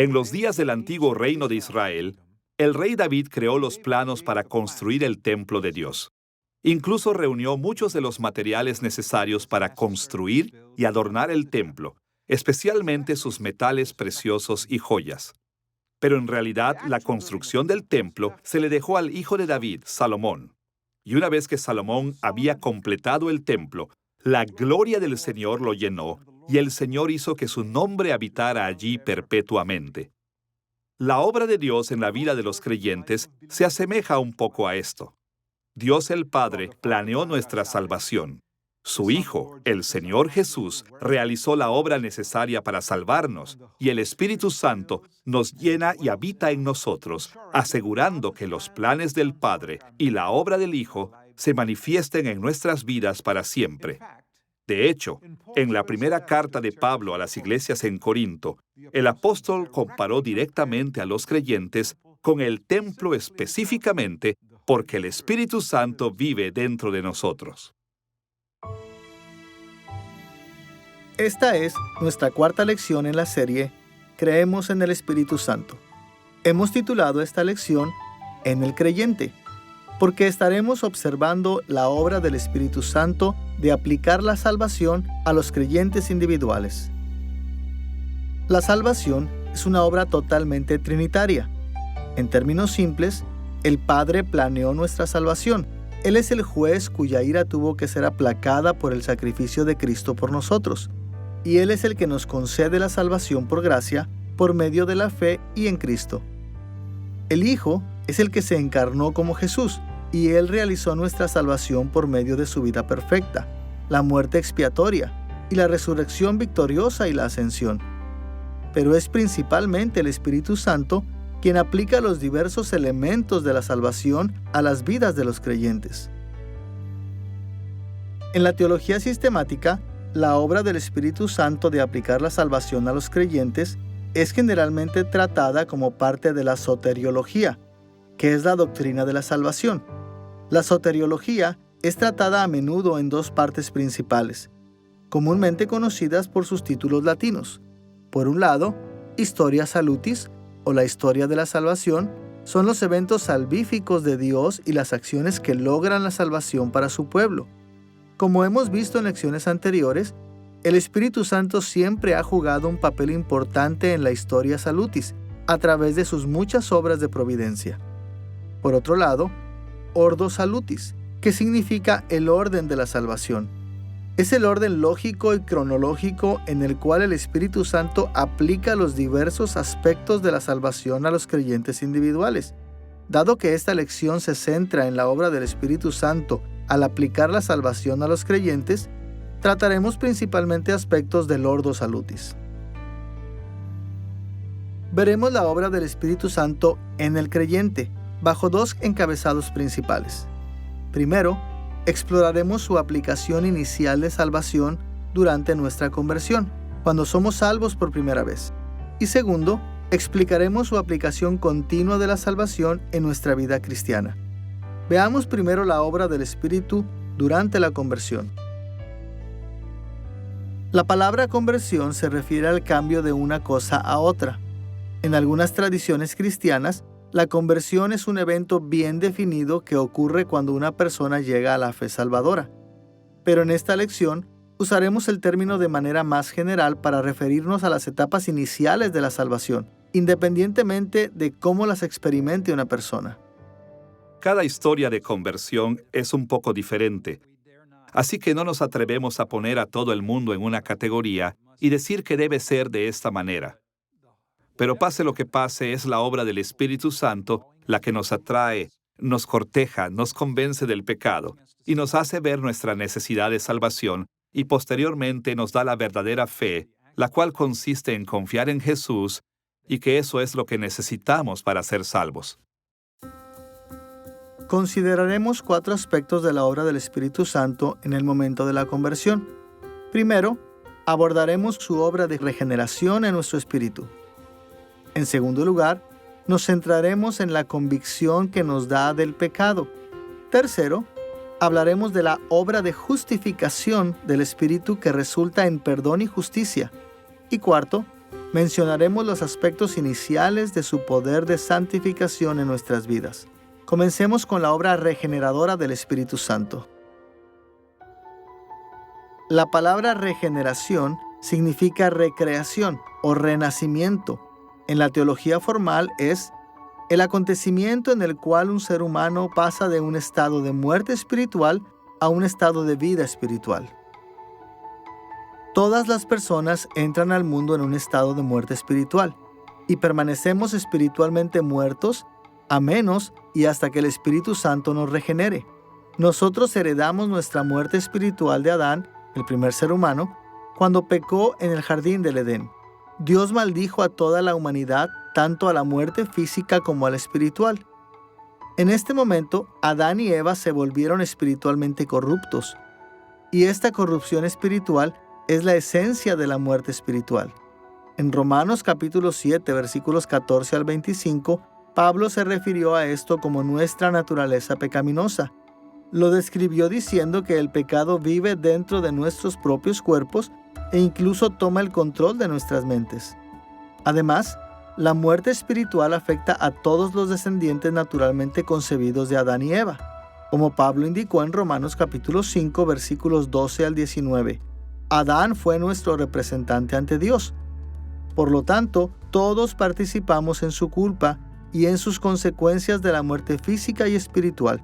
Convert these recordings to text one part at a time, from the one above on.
En los días del antiguo reino de Israel, el rey David creó los planos para construir el templo de Dios. Incluso reunió muchos de los materiales necesarios para construir y adornar el templo, especialmente sus metales preciosos y joyas. Pero en realidad la construcción del templo se le dejó al hijo de David, Salomón. Y una vez que Salomón había completado el templo, la gloria del Señor lo llenó y el Señor hizo que su nombre habitara allí perpetuamente. La obra de Dios en la vida de los creyentes se asemeja un poco a esto. Dios el Padre planeó nuestra salvación. Su Hijo, el Señor Jesús, realizó la obra necesaria para salvarnos, y el Espíritu Santo nos llena y habita en nosotros, asegurando que los planes del Padre y la obra del Hijo se manifiesten en nuestras vidas para siempre. De hecho, en la primera carta de Pablo a las iglesias en Corinto, el apóstol comparó directamente a los creyentes con el templo específicamente porque el Espíritu Santo vive dentro de nosotros. Esta es nuestra cuarta lección en la serie Creemos en el Espíritu Santo. Hemos titulado esta lección En el creyente, porque estaremos observando la obra del Espíritu Santo de aplicar la salvación a los creyentes individuales. La salvación es una obra totalmente trinitaria. En términos simples, el Padre planeó nuestra salvación. Él es el juez cuya ira tuvo que ser aplacada por el sacrificio de Cristo por nosotros. Y Él es el que nos concede la salvación por gracia, por medio de la fe y en Cristo. El Hijo es el que se encarnó como Jesús, y Él realizó nuestra salvación por medio de su vida perfecta, la muerte expiatoria, y la resurrección victoriosa y la ascensión. Pero es principalmente el Espíritu Santo quien aplica los diversos elementos de la salvación a las vidas de los creyentes. En la teología sistemática, la obra del Espíritu Santo de aplicar la salvación a los creyentes es generalmente tratada como parte de la soteriología, que es la doctrina de la salvación. La soteriología es tratada a menudo en dos partes principales, comúnmente conocidas por sus títulos latinos. Por un lado, Historia Salutis, o la historia de la salvación, son los eventos salvíficos de Dios y las acciones que logran la salvación para su pueblo. Como hemos visto en lecciones anteriores, el Espíritu Santo siempre ha jugado un papel importante en la Historia Salutis, a través de sus muchas obras de providencia. Por otro lado, Ordo Salutis, que significa el orden de la salvación. Es el orden lógico y cronológico en el cual el Espíritu Santo aplica los diversos aspectos de la salvación a los creyentes individuales. Dado que esta lección se centra en la obra del Espíritu Santo al aplicar la salvación a los creyentes, trataremos principalmente aspectos del Ordo Salutis. Veremos la obra del Espíritu Santo en el creyente, bajo dos encabezados principales. Primero, exploraremos su aplicación inicial de salvación durante nuestra conversión, cuando somos salvos por primera vez. Y segundo, explicaremos su aplicación continua de la salvación en nuestra vida cristiana. Veamos primero la obra del Espíritu durante la conversión. La palabra conversión se refiere al cambio de una cosa a otra. En algunas tradiciones cristianas, la conversión es un evento bien definido que ocurre cuando una persona llega a la fe salvadora. Pero en esta lección usaremos el término de manera más general para referirnos a las etapas iniciales de la salvación, independientemente de cómo las experimente una persona. Cada historia de conversión es un poco diferente, así que no nos atrevemos a poner a todo el mundo en una categoría y decir que debe ser de esta manera. Pero pase lo que pase, es la obra del Espíritu Santo la que nos atrae, nos corteja, nos convence del pecado y nos hace ver nuestra necesidad de salvación y posteriormente nos da la verdadera fe, la cual consiste en confiar en Jesús y que eso es lo que necesitamos para ser salvos. Consideraremos 4 aspectos de la obra del Espíritu Santo en el momento de la conversión. Primero, abordaremos su obra de regeneración en nuestro espíritu. En segundo lugar, nos centraremos en la convicción que nos da del pecado. Tercero, hablaremos de la obra de justificación del Espíritu que resulta en perdón y justicia. Y cuarto, mencionaremos los aspectos iniciales de su poder de santificación en nuestras vidas. Comencemos con la obra regeneradora del Espíritu Santo. La palabra regeneración significa recreación o renacimiento. En la teología formal es el acontecimiento en el cual un ser humano pasa de un estado de muerte espiritual a un estado de vida espiritual. Todas las personas entran al mundo en un estado de muerte espiritual y permanecemos espiritualmente muertos a menos y hasta que el Espíritu Santo nos regenere. Nosotros heredamos nuestra muerte espiritual de Adán, el primer ser humano, cuando pecó en el jardín del Edén. Dios maldijo a toda la humanidad, tanto a la muerte física como a la espiritual. En este momento, Adán y Eva se volvieron espiritualmente corruptos, y esta corrupción espiritual es la esencia de la muerte espiritual. En Romanos capítulo 7, versículos 14 al 25, Pablo se refirió a esto como nuestra naturaleza pecaminosa. Lo describió diciendo que el pecado vive dentro de nuestros propios cuerpos e incluso toma el control de nuestras mentes. Además, la muerte espiritual afecta a todos los descendientes naturalmente concebidos de Adán y Eva, como Pablo indicó en Romanos capítulo 5, versículos 12 al 19. Adán fue nuestro representante ante Dios. Por lo tanto, todos participamos en su culpa y en sus consecuencias de la muerte física y espiritual.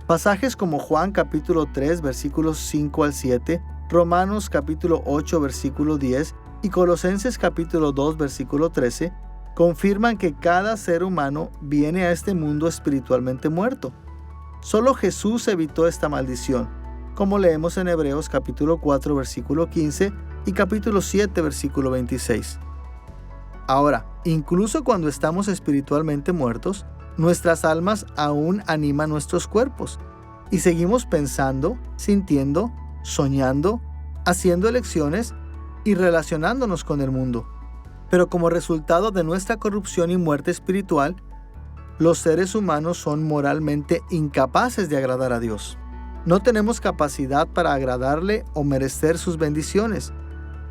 Pasajes como Juan capítulo 3, versículos 5 al 7, Romanos capítulo 8, versículo 10 y Colosenses capítulo 2, versículo 13, confirman que cada ser humano viene a este mundo espiritualmente muerto. Solo Jesús evitó esta maldición, como leemos en Hebreos capítulo 4, versículo 15 y capítulo 7, versículo 26. Ahora, incluso cuando estamos espiritualmente muertos, nuestras almas aún animan nuestros cuerpos y seguimos pensando, sintiendo, soñando, haciendo elecciones y relacionándonos con el mundo. Pero como resultado de nuestra corrupción y muerte espiritual, los seres humanos son moralmente incapaces de agradar a Dios. No tenemos capacidad para agradarle o merecer sus bendiciones.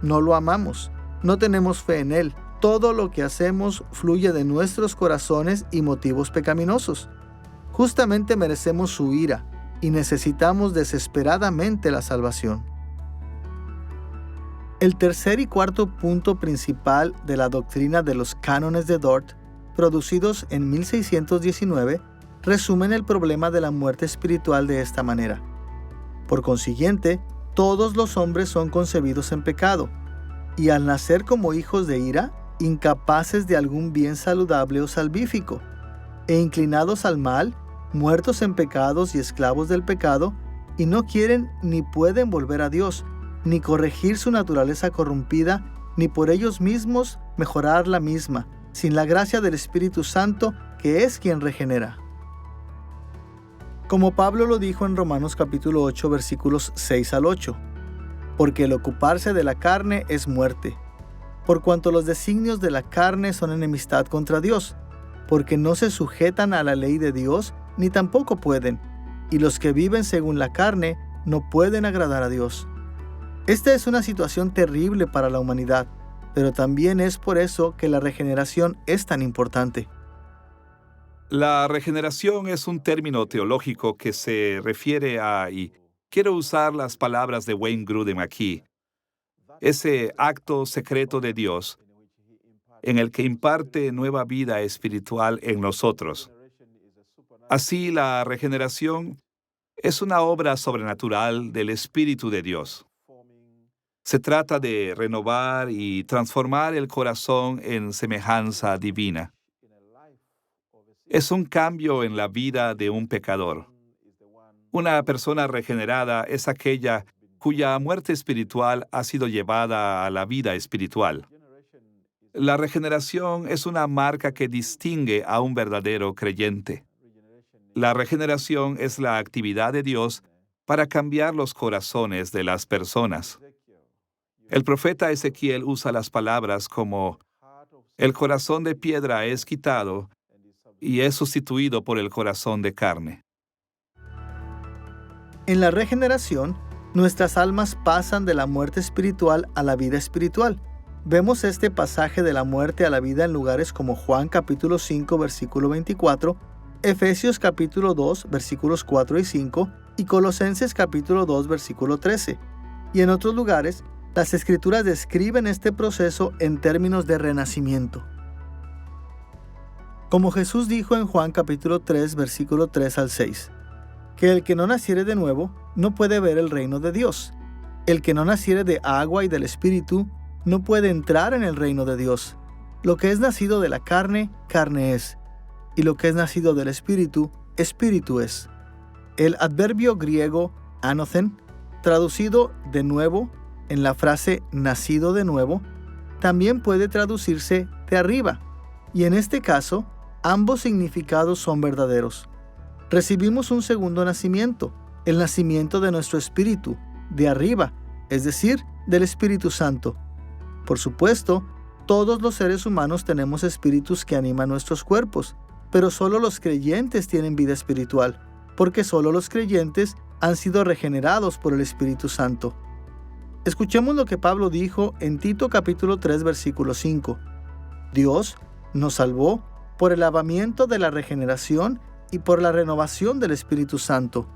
No lo amamos, no tenemos fe en Él. Todo lo que hacemos fluye de nuestros corazones y motivos pecaminosos. Justamente merecemos su ira y necesitamos desesperadamente la salvación. El tercer y cuarto punto principal de la doctrina de los cánones de Dort, producidos en 1619, resumen el problema de la muerte espiritual de esta manera. Por consiguiente, todos los hombres son concebidos en pecado, y al nacer como hijos de ira, incapaces de algún bien saludable o salvífico, e inclinados al mal, muertos en pecados y esclavos del pecado, y no quieren ni pueden volver a Dios, ni corregir su naturaleza corrompida, ni por ellos mismos mejorar la misma, sin la gracia del Espíritu Santo, que es quien regenera. Como Pablo lo dijo en Romanos capítulo 8, versículos 6 al 8, porque el ocuparse de la carne es muerte, por cuanto los designios de la carne son enemistad contra Dios, porque no se sujetan a la ley de Dios, ni tampoco pueden, y los que viven según la carne no pueden agradar a Dios. Esta es una situación terrible para la humanidad, pero también es por eso que la regeneración es tan importante. La regeneración es un término teológico que se refiere a, y quiero usar las palabras de Wayne Grudem aquí, ese acto secreto de Dios en el que imparte nueva vida espiritual en nosotros. Así, la regeneración es una obra sobrenatural del Espíritu de Dios. Se trata de renovar y transformar el corazón en semejanza divina. Es un cambio en la vida de un pecador. Una persona regenerada es aquella cuya muerte espiritual ha sido llevada a la vida espiritual. La regeneración es una marca que distingue a un verdadero creyente. La regeneración es la actividad de Dios para cambiar los corazones de las personas. El profeta Ezequiel usa las palabras como el corazón de piedra es quitado y es sustituido por el corazón de carne. En la regeneración, nuestras almas pasan de la muerte espiritual a la vida espiritual, Vemos este pasaje de la muerte a la vida en lugares como Juan capítulo 5, versículo 24, Efesios capítulo 2, versículos 4 y 5, y Colosenses capítulo 2, versículo 13. Y en otros lugares, las Escrituras describen este proceso en términos de renacimiento. Como Jesús dijo en Juan capítulo 3, versículo 3 al 6, que el que no naciere de nuevo no puede ver el reino de Dios. El que no naciere de agua y del Espíritu no puede entrar en el reino de Dios. Lo que es nacido de la carne, carne es, y lo que es nacido del Espíritu, Espíritu es. El adverbio griego anothen, traducido de nuevo en la frase nacido de nuevo, también puede traducirse de arriba, y en este caso, ambos significados son verdaderos. Recibimos un segundo nacimiento, el nacimiento de nuestro espíritu, de arriba, es decir, del Espíritu Santo. Por supuesto, todos los seres humanos tenemos espíritus que animan nuestros cuerpos, pero solo los creyentes tienen vida espiritual, porque solo los creyentes han sido regenerados por el Espíritu Santo. Escuchemos lo que Pablo dijo en Tito capítulo 3, versículo 5. Dios nos salvó por el lavamiento de la regeneración y por la renovación del Espíritu Santo.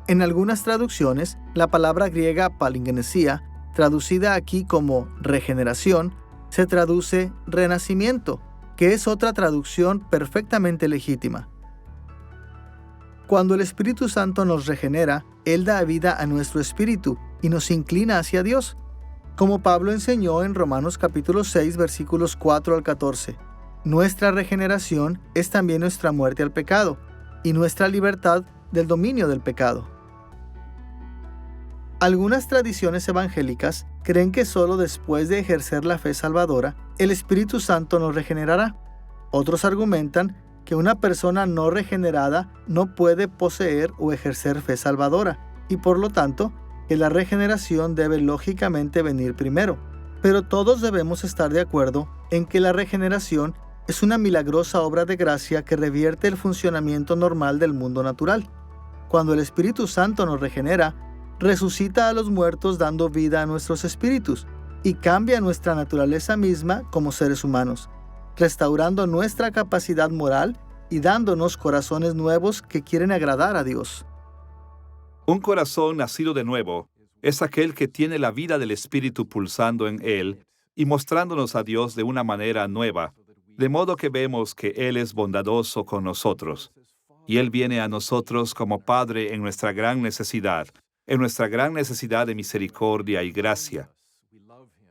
En algunas traducciones, la palabra griega palingenesia, traducida aquí como regeneración, se traduce renacimiento, que es otra traducción perfectamente legítima. Cuando el Espíritu Santo nos regenera, Él da vida a nuestro espíritu y nos inclina hacia Dios, como Pablo enseñó en Romanos capítulo 6, versículos 4 al 14. Nuestra regeneración es también nuestra muerte al pecado y nuestra libertad del dominio del pecado. Algunas tradiciones evangélicas creen que solo después de ejercer la fe salvadora, el Espíritu Santo nos regenerará. Otros argumentan que una persona no regenerada no puede poseer o ejercer fe salvadora, y por lo tanto, que la regeneración debe lógicamente venir primero. Pero todos debemos estar de acuerdo en que la regeneración es una milagrosa obra de gracia que revierte el funcionamiento normal del mundo natural. Cuando el Espíritu Santo nos regenera, resucita a los muertos dando vida a nuestros espíritus y cambia nuestra naturaleza misma como seres humanos, restaurando nuestra capacidad moral y dándonos corazones nuevos que quieren agradar a Dios. Un corazón nacido de nuevo es aquel que tiene la vida del Espíritu pulsando en él y mostrándonos a Dios de una manera nueva, de modo que vemos que Él es bondadoso con nosotros, y Él viene a nosotros como Padre en nuestra gran necesidad de misericordia y gracia.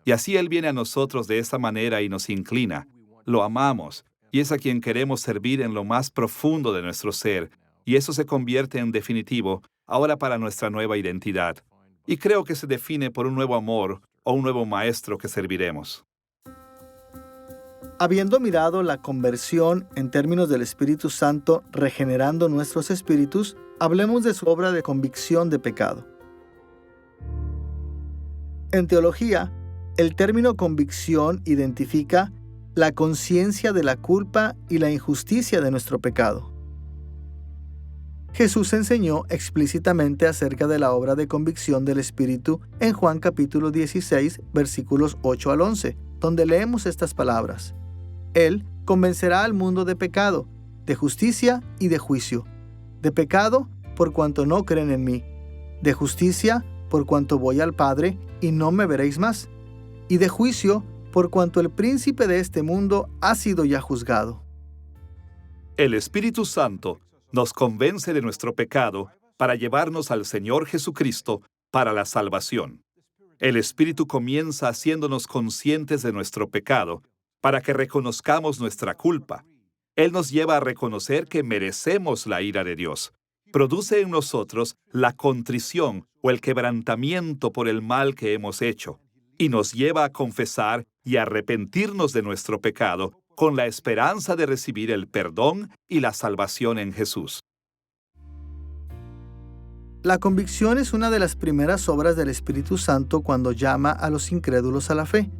Y así Él viene a nosotros de esta manera y nos inclina, lo amamos, y es a quien queremos servir en lo más profundo de nuestro ser, y eso se convierte en definitivo ahora para nuestra nueva identidad. Y creo que se define por un nuevo amor o un nuevo maestro que serviremos. Habiendo mirado la conversión en términos del Espíritu Santo regenerando nuestros espíritus, hablemos de su obra de convicción de pecado. En teología, el término convicción identifica la conciencia de la culpa y la injusticia de nuestro pecado. Jesús enseñó explícitamente acerca de la obra de convicción del Espíritu en Juan capítulo 16, versículos 8 al 11, donde leemos estas palabras. Él convencerá al mundo de pecado, de justicia y de juicio. De pecado, por cuanto no creen en mí. De justicia, por cuanto voy al Padre y no me veréis más. Y de juicio, por cuanto el príncipe de este mundo ha sido ya juzgado. El Espíritu Santo nos convence de nuestro pecado para llevarnos al Señor Jesucristo para la salvación. El Espíritu comienza haciéndonos conscientes de nuestro pecado para que reconozcamos nuestra culpa. Él nos lleva a reconocer que merecemos la ira de Dios. Produce en nosotros la contrición o el quebrantamiento por el mal que hemos hecho, y nos lleva a confesar y arrepentirnos de nuestro pecado con la esperanza de recibir el perdón y la salvación en Jesús. La convicción es una de las primeras obras del Espíritu Santo cuando llama a los incrédulos a la fe.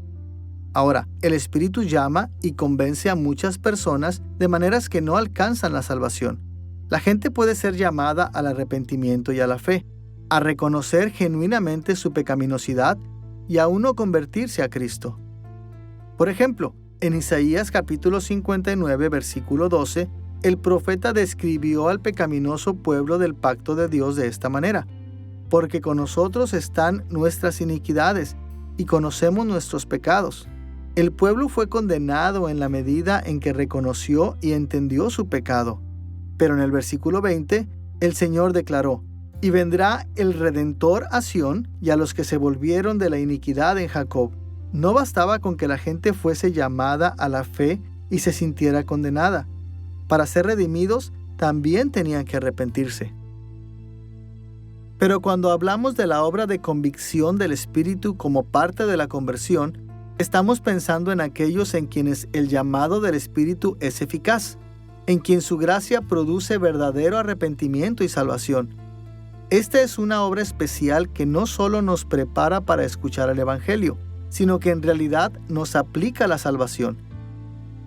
Ahora, el Espíritu llama y convence a muchas personas de maneras que no alcanzan la salvación. La gente puede ser llamada al arrepentimiento y a la fe, a reconocer genuinamente su pecaminosidad y aún no convertirse a Cristo. Por ejemplo, en Isaías capítulo 59, versículo 12, el profeta describió al pecaminoso pueblo del pacto de Dios de esta manera: porque con nosotros están nuestras iniquidades, y conocemos nuestros pecados. El pueblo fue condenado en la medida en que reconoció y entendió su pecado. Pero en el versículo 20, el Señor declaró: y vendrá el Redentor a Sión y a los que se volvieron de la iniquidad en Jacob. No bastaba con que la gente fuese llamada a la fe y se sintiera condenada. Para ser redimidos, también tenían que arrepentirse. Pero cuando hablamos de la obra de convicción del Espíritu como parte de la conversión, estamos pensando en aquellos en quienes el llamado del Espíritu es eficaz, en quien su gracia produce verdadero arrepentimiento y salvación. Esta es una obra especial que no solo nos prepara para escuchar el Evangelio, sino que en realidad nos aplica la salvación.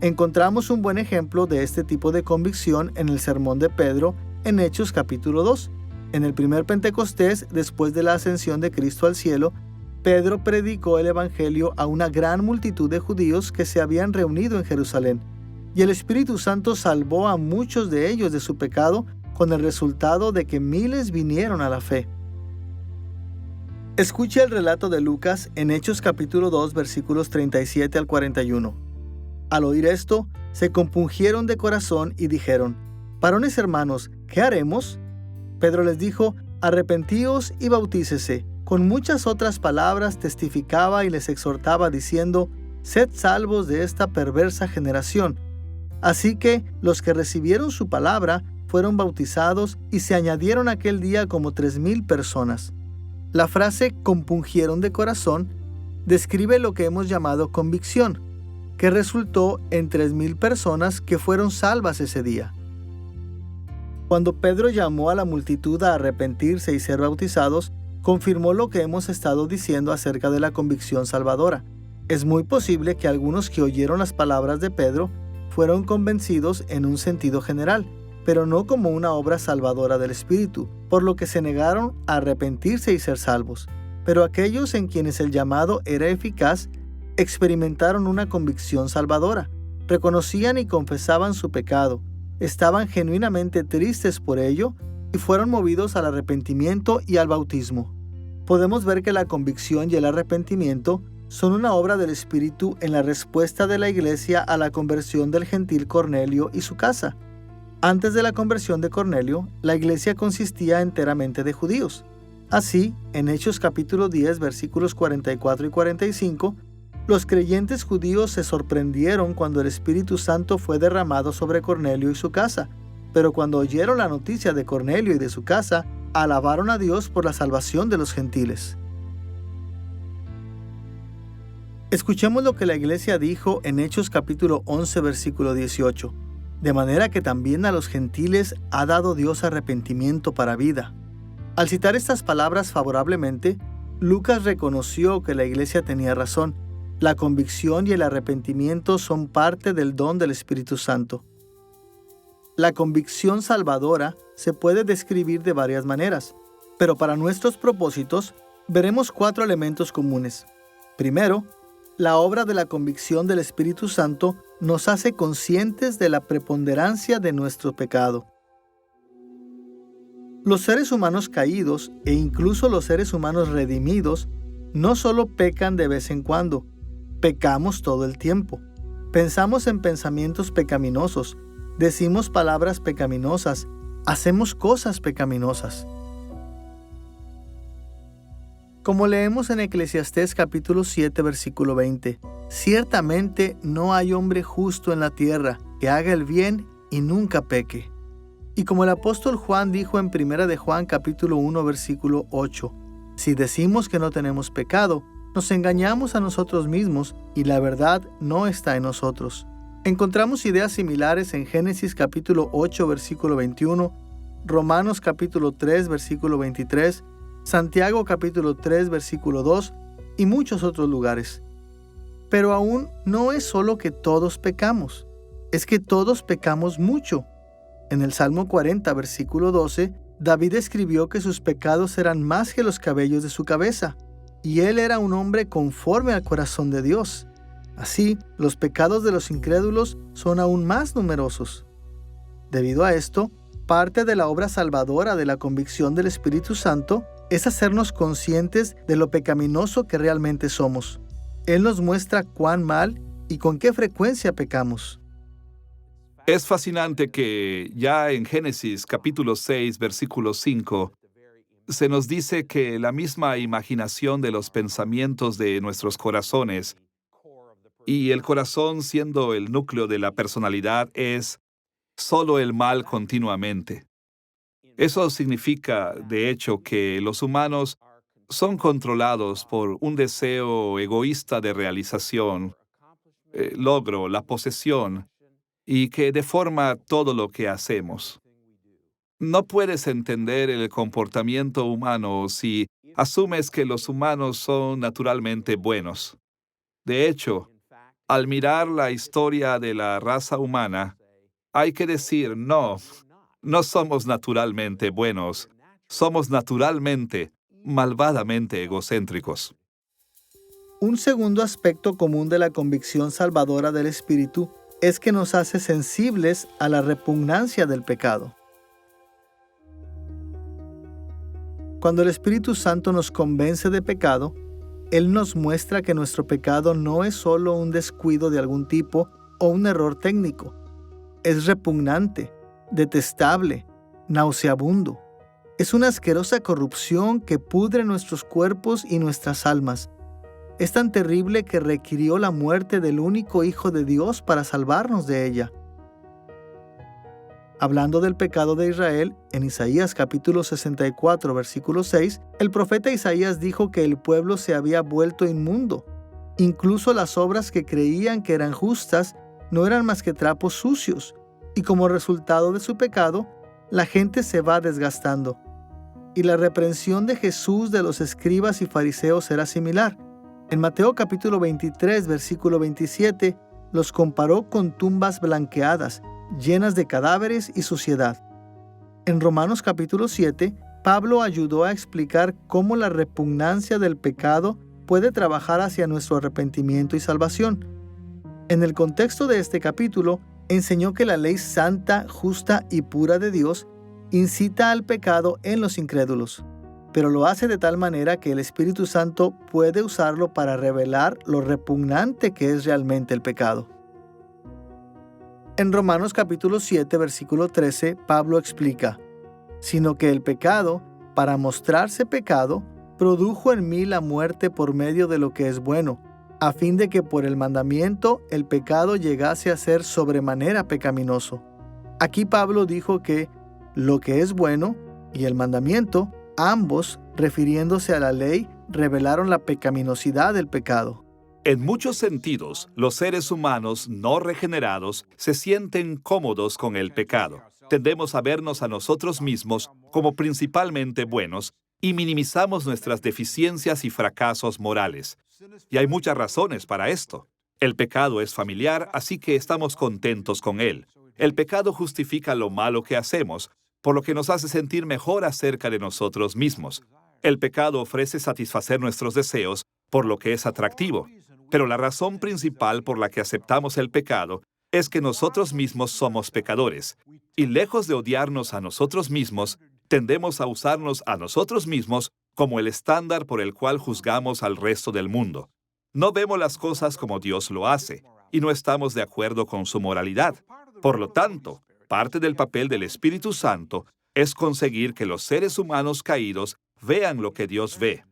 Encontramos un buen ejemplo de este tipo de convicción en el sermón de Pedro en Hechos capítulo 2. En el primer Pentecostés, después de la ascensión de Cristo al cielo, Pedro predicó el Evangelio a una gran multitud de judíos que se habían reunido en Jerusalén, y el Espíritu Santo salvó a muchos de ellos de su pecado, con el resultado de que miles vinieron a la fe. Escuche el relato de Lucas en Hechos capítulo 2, versículos 37 al 41. Al oír esto, se compungieron de corazón y dijeron: varones hermanos, ¿qué haremos? Pedro les dijo: arrepentíos y bautícese. Con muchas otras palabras testificaba y les exhortaba diciendo: sed salvos de esta perversa generación. Así que los que recibieron su palabra fueron bautizados y se añadieron aquel día como 3,000 personas. La frase compungieron de corazón describe lo que hemos llamado convicción, que resultó en 3,000 personas que fueron salvas ese día. Cuando Pedro llamó a la multitud a arrepentirse y ser bautizados, confirmó lo que hemos estado diciendo acerca de la convicción salvadora. Es muy posible que algunos que oyeron las palabras de Pedro fueron convencidos en un sentido general, pero no como una obra salvadora del Espíritu, por lo que se negaron a arrepentirse y ser salvos. Pero aquellos en quienes el llamado era eficaz experimentaron una convicción salvadora, reconocían y confesaban su pecado, estaban genuinamente tristes por ello y fueron movidos al arrepentimiento y al bautismo. Podemos ver que la convicción y el arrepentimiento son una obra del Espíritu en la respuesta de la iglesia a la conversión del gentil Cornelio y su casa. Antes de la conversión de Cornelio, la iglesia consistía enteramente de judíos. Así, en Hechos capítulo 10, versículos 44 y 45, los creyentes judíos se sorprendieron cuando el Espíritu Santo fue derramado sobre Cornelio y su casa, pero cuando oyeron la noticia de Cornelio y de su casa, alabaron a Dios por la salvación de los gentiles. Escuchemos lo que la iglesia dijo en Hechos capítulo 11, versículo 18. De manera que también a los gentiles ha dado Dios arrepentimiento para vida. Al citar estas palabras favorablemente, Lucas reconoció que la iglesia tenía razón. La convicción y el arrepentimiento son parte del don del Espíritu Santo. La convicción salvadora se puede describir de varias maneras, pero para nuestros propósitos veremos 4 elementos comunes. Primero, la obra de la convicción del Espíritu Santo nos hace conscientes de la preponderancia de nuestro pecado. Los seres humanos caídos e incluso los seres humanos redimidos no solo pecan de vez en cuando, pecamos todo el tiempo. Pensamos en pensamientos pecaminosos, decimos palabras pecaminosas, hacemos cosas pecaminosas. Como leemos en Eclesiastés capítulo 7, versículo 20, ciertamente no hay hombre justo en la tierra que haga el bien y nunca peque. Y como el apóstol Juan dijo en 1 de Juan capítulo 1, versículo 8, si decimos que no tenemos pecado, nos engañamos a nosotros mismos y la verdad no está en nosotros. Encontramos ideas similares en Génesis capítulo 8, versículo 21, Romanos capítulo 3, versículo 23, Santiago capítulo 3, versículo 2 y muchos otros lugares. Pero aún no es solo que todos pecamos, es que todos pecamos mucho. En el Salmo 40, versículo 12, David escribió que sus pecados eran más que los cabellos de su cabeza, y él era un hombre conforme al corazón de Dios. Así, los pecados de los incrédulos son aún más numerosos. Debido a esto, parte de la obra salvadora de la convicción del Espíritu Santo es hacernos conscientes de lo pecaminoso que realmente somos. Él nos muestra cuán mal y con qué frecuencia pecamos. Es fascinante que ya en Génesis capítulo 6, versículo 5, se nos dice que la misma imaginación de los pensamientos de nuestros corazones, y el corazón siendo el núcleo de la personalidad, es solo el mal continuamente. Eso significa, de hecho, que los humanos son controlados por un deseo egoísta de realización, logro, la posesión, y que deforma todo lo que hacemos. No puedes entender el comportamiento humano si asumes que los humanos son naturalmente buenos. De hecho, al mirar la historia de la raza humana, hay que decir, no somos naturalmente buenos, somos naturalmente, malvadamente egocéntricos. Un segundo aspecto común de la convicción salvadora del Espíritu es que nos hace sensibles a la repugnancia del pecado. Cuando el Espíritu Santo nos convence de pecado, Él nos muestra que nuestro pecado no es solo un descuido de algún tipo o un error técnico. Es repugnante, detestable, nauseabundo. Es una asquerosa corrupción que pudre nuestros cuerpos y nuestras almas. Es tan terrible que requirió la muerte del único Hijo de Dios para salvarnos de ella. Hablando del pecado de Israel, en Isaías capítulo 64, versículo 6, el profeta Isaías dijo que el pueblo se había vuelto inmundo. Incluso las obras que creían que eran justas no eran más que trapos sucios, y como resultado de su pecado, la gente se va desgastando. Y la reprensión de Jesús de los escribas y fariseos era similar. En Mateo capítulo 23, versículo 27, los comparó con tumbas blanqueadas, llenas de cadáveres y suciedad. En Romanos capítulo 7, Pablo ayudó a explicar cómo la repugnancia del pecado puede trabajar hacia nuestro arrepentimiento y salvación. En el contexto de este capítulo, enseñó que la ley santa, justa y pura de Dios incita al pecado en los incrédulos, pero lo hace de tal manera que el Espíritu Santo puede usarlo para revelar lo repugnante que es realmente el pecado. En Romanos capítulo 7, versículo 13, Pablo explica, sino que el pecado, para mostrarse pecado, produjo en mí la muerte por medio de lo que es bueno, a fin de que por el mandamiento el pecado llegase a ser sobremanera pecaminoso. Aquí Pablo dijo que lo que es bueno y el mandamiento, ambos, refiriéndose a la ley, revelaron la pecaminosidad del pecado. En muchos sentidos, los seres humanos no regenerados se sienten cómodos con el pecado. Tendemos a vernos a nosotros mismos como principalmente buenos y minimizamos nuestras deficiencias y fracasos morales. Y hay muchas razones para esto. El pecado es familiar, así que estamos contentos con él. El pecado justifica lo malo que hacemos, por lo que nos hace sentir mejor acerca de nosotros mismos. El pecado ofrece satisfacer nuestros deseos, por lo que es atractivo. Pero la razón principal por la que aceptamos el pecado es que nosotros mismos somos pecadores. Y lejos de odiarnos a nosotros mismos, tendemos a usarnos a nosotros mismos como el estándar por el cual juzgamos al resto del mundo. No vemos las cosas como Dios lo hace, y no estamos de acuerdo con su moralidad. Por lo tanto, parte del papel del Espíritu Santo es conseguir que los seres humanos caídos vean lo que Dios ve.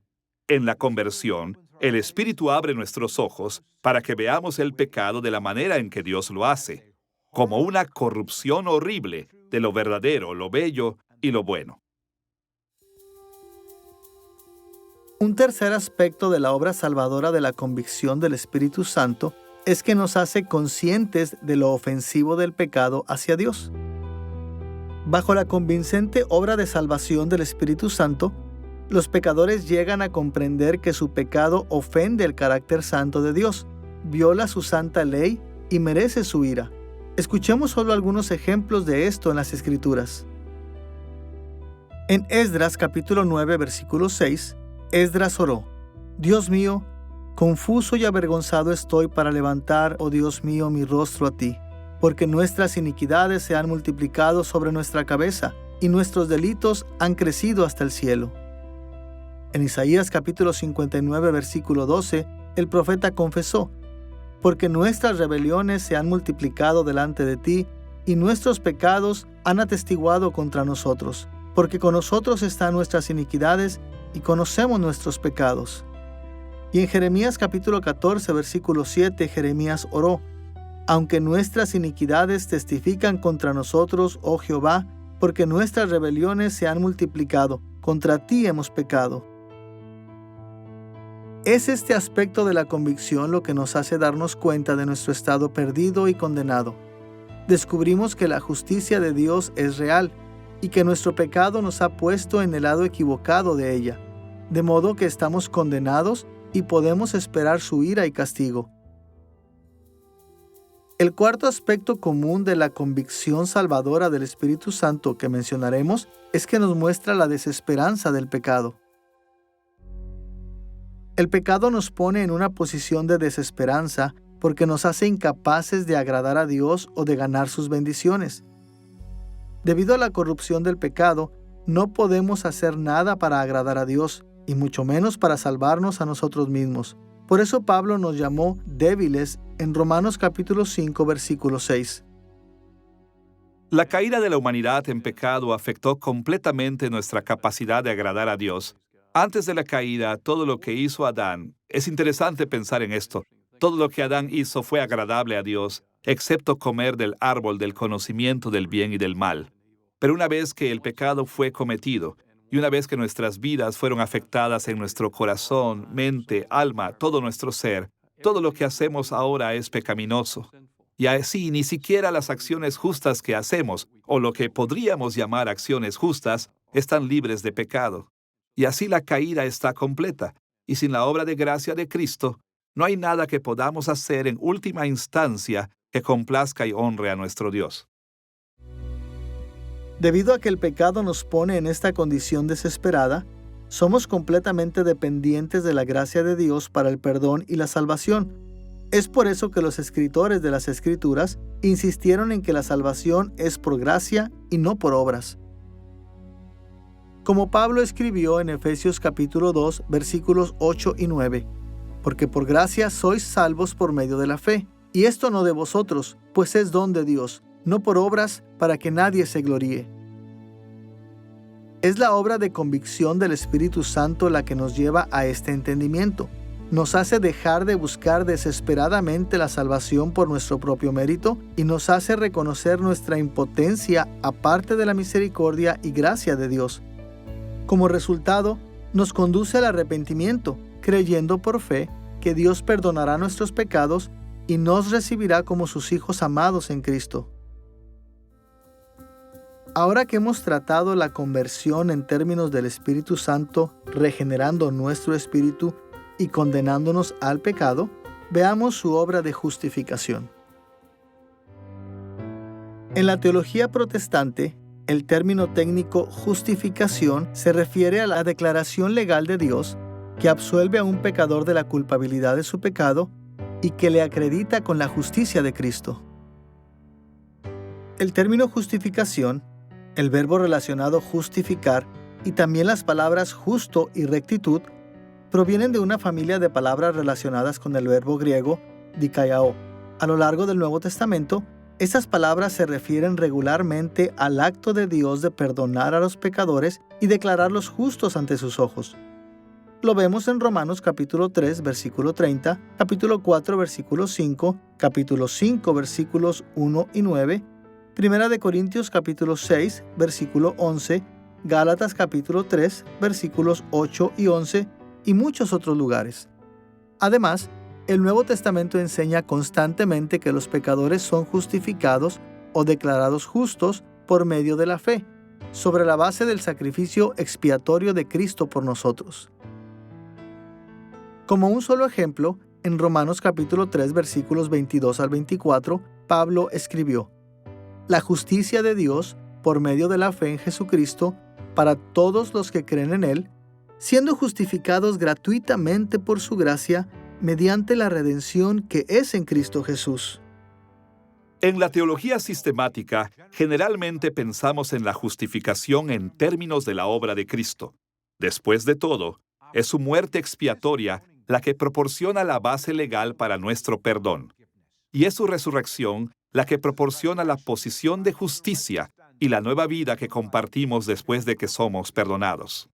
En la conversión, el Espíritu abre nuestros ojos para que veamos el pecado de la manera en que Dios lo hace, como una corrupción horrible de lo verdadero, lo bello y lo bueno. Un tercer aspecto de la obra salvadora de la convicción del Espíritu Santo es que nos hace conscientes de lo ofensivo del pecado hacia Dios. Bajo la convincente obra de salvación del Espíritu Santo, los pecadores llegan a comprender que su pecado ofende el carácter santo de Dios, viola su santa ley y merece su ira. Escuchemos solo algunos ejemplos de esto en las Escrituras. En Esdras capítulo 9, versículo 6, Esdras oró: Dios mío, Confuso y avergonzado estoy para levantar, oh Dios mío, mi rostro a ti, porque nuestras iniquidades se han multiplicado sobre nuestra cabeza, y nuestros delitos han crecido hasta el cielo. En Isaías capítulo 59, versículo 12, el profeta confesó: porque nuestras rebeliones se han multiplicado delante de ti, y nuestros pecados han atestiguado contra nosotros, porque con nosotros están nuestras iniquidades, y conocemos nuestros pecados. Y en Jeremías capítulo 14, versículo 7, Jeremías oró: aunque nuestras iniquidades testifican contra nosotros, oh Jehová, porque nuestras rebeliones se han multiplicado, contra ti hemos pecado. Es este aspecto de la convicción lo que nos hace darnos cuenta de nuestro estado perdido y condenado. Descubrimos que la justicia de Dios es real y que nuestro pecado nos ha puesto en el lado equivocado de ella, de modo que estamos condenados y podemos esperar su ira y castigo. El cuarto aspecto común de la convicción salvadora del Espíritu Santo que mencionaremos es que nos muestra la desesperanza del pecado. El pecado nos pone en una posición de desesperanza porque nos hace incapaces de agradar a Dios o de ganar sus bendiciones. Debido a la corrupción del pecado, no podemos hacer nada para agradar a Dios, y mucho menos para salvarnos a nosotros mismos. Por eso Pablo nos llamó débiles en Romanos capítulo 5, versículo 6. La caída de la humanidad en pecado afectó completamente nuestra capacidad de agradar a Dios. Antes de la caída, todo lo que hizo Adán, es interesante pensar en esto, todo lo que Adán hizo fue agradable a Dios, excepto comer del árbol del conocimiento del bien y del mal. Pero una vez que el pecado fue cometido, y una vez que nuestras vidas fueron afectadas en nuestro corazón, mente, alma, todo nuestro ser, todo lo que hacemos ahora es pecaminoso. Y así ni siquiera las acciones justas que hacemos, o lo que podríamos llamar acciones justas, están libres de pecado. Y así la caída está completa, y sin la obra de gracia de Cristo, no hay nada que podamos hacer en última instancia que complazca y honre a nuestro Dios. Debido a que el pecado nos pone en esta condición desesperada, somos completamente dependientes de la gracia de Dios para el perdón y la salvación. Es por eso que los escritores de las Escrituras insistieron en que la salvación es por gracia y no por obras. Como Pablo escribió en Efesios capítulo 2, versículos 8 y 9, porque por gracia sois salvos por medio de la fe, y esto no de vosotros, pues es don de Dios, no por obras, para que nadie se gloríe. Es la obra de convicción del Espíritu Santo la que nos lleva a este entendimiento. Nos hace dejar de buscar desesperadamente la salvación por nuestro propio mérito y nos hace reconocer nuestra impotencia aparte de la misericordia y gracia de Dios. Como resultado, nos conduce al arrepentimiento, creyendo por fe que Dios perdonará nuestros pecados y nos recibirá como sus hijos amados en Cristo. Ahora que hemos tratado la conversión en términos del Espíritu Santo, regenerando nuestro espíritu y condenándonos al pecado, veamos su obra de justificación. En la teología protestante, el término técnico justificación se refiere a la declaración legal de Dios que absuelve a un pecador de la culpabilidad de su pecado y que le acredita con la justicia de Cristo. El término justificación, el verbo relacionado justificar y también las palabras justo y rectitud provienen de una familia de palabras relacionadas con el verbo griego dikaiō. A lo largo del Nuevo Testamento, estas palabras se refieren regularmente al acto de Dios de perdonar a los pecadores y declararlos justos ante sus ojos. Lo vemos en Romanos capítulo 3, versículo 30, capítulo 4, versículo 5, capítulo 5, versículos 1 y 9, Primera de Corintios capítulo 6, versículo 11, Gálatas capítulo 3, versículos 8 y 11 y muchos otros lugares. Además, el Nuevo Testamento enseña constantemente que los pecadores son justificados o declarados justos por medio de la fe, sobre la base del sacrificio expiatorio de Cristo por nosotros. Como un solo ejemplo, en Romanos capítulo 3, versículos 22 al 24, Pablo escribió: la justicia de Dios, por medio de la fe en Jesucristo, para todos los que creen en Él, siendo justificados gratuitamente por su gracia, mediante la redención que es en Cristo Jesús. En la teología sistemática, generalmente pensamos en la justificación en términos de la obra de Cristo. Después de todo, es su muerte expiatoria la que proporciona la base legal para nuestro perdón. Y es su resurrección la que proporciona la posición de justicia y la nueva vida que compartimos después de que somos perdonados.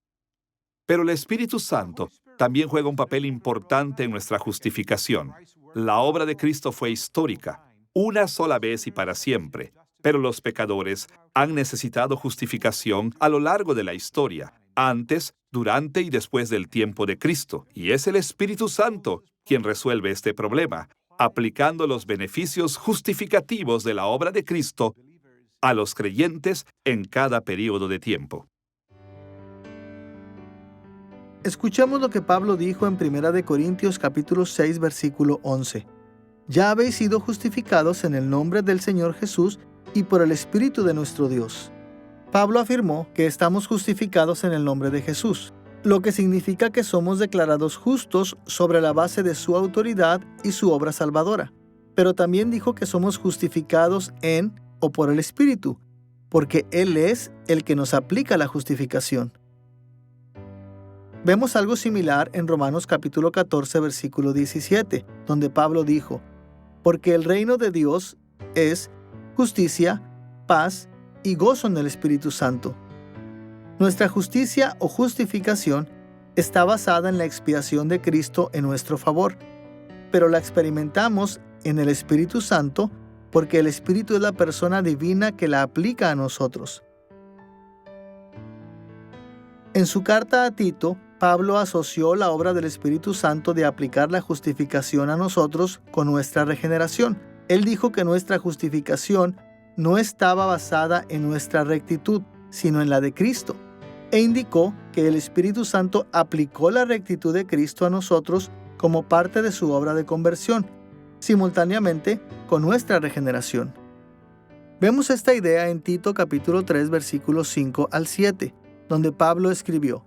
Pero el Espíritu Santo también juega un papel importante en nuestra justificación. La obra de Cristo fue histórica, una sola vez y para siempre, pero los pecadores han necesitado justificación a lo largo de la historia, antes, durante y después del tiempo de Cristo, y es el Espíritu Santo quien resuelve este problema, aplicando los beneficios justificativos de la obra de Cristo a los creyentes en cada período de tiempo. Escuchamos lo que Pablo dijo en 1 Corintios capítulo 6, versículo 11. Ya habéis sido justificados en el nombre del Señor Jesús y por el Espíritu de nuestro Dios. Pablo afirmó que estamos justificados en el nombre de Jesús, lo que significa que somos declarados justos sobre la base de su autoridad y su obra salvadora. Pero también dijo que somos justificados en o por el Espíritu, porque Él es el que nos aplica la justificación. Vemos algo similar en Romanos capítulo 14, versículo 17, donde Pablo dijo: porque el reino de Dios es justicia, paz y gozo en el Espíritu Santo. Nuestra justicia o justificación está basada en la expiación de Cristo en nuestro favor, pero la experimentamos en el Espíritu Santo porque el Espíritu es la persona divina que la aplica a nosotros. En su carta a Tito, Pablo asoció la obra del Espíritu Santo de aplicar la justificación a nosotros con nuestra regeneración. Él dijo que nuestra justificación no estaba basada en nuestra rectitud, sino en la de Cristo, e indicó que el Espíritu Santo aplicó la rectitud de Cristo a nosotros como parte de su obra de conversión, simultáneamente con nuestra regeneración. Vemos esta idea en Tito capítulo 3, versículos 5 al 7, donde Pablo escribió: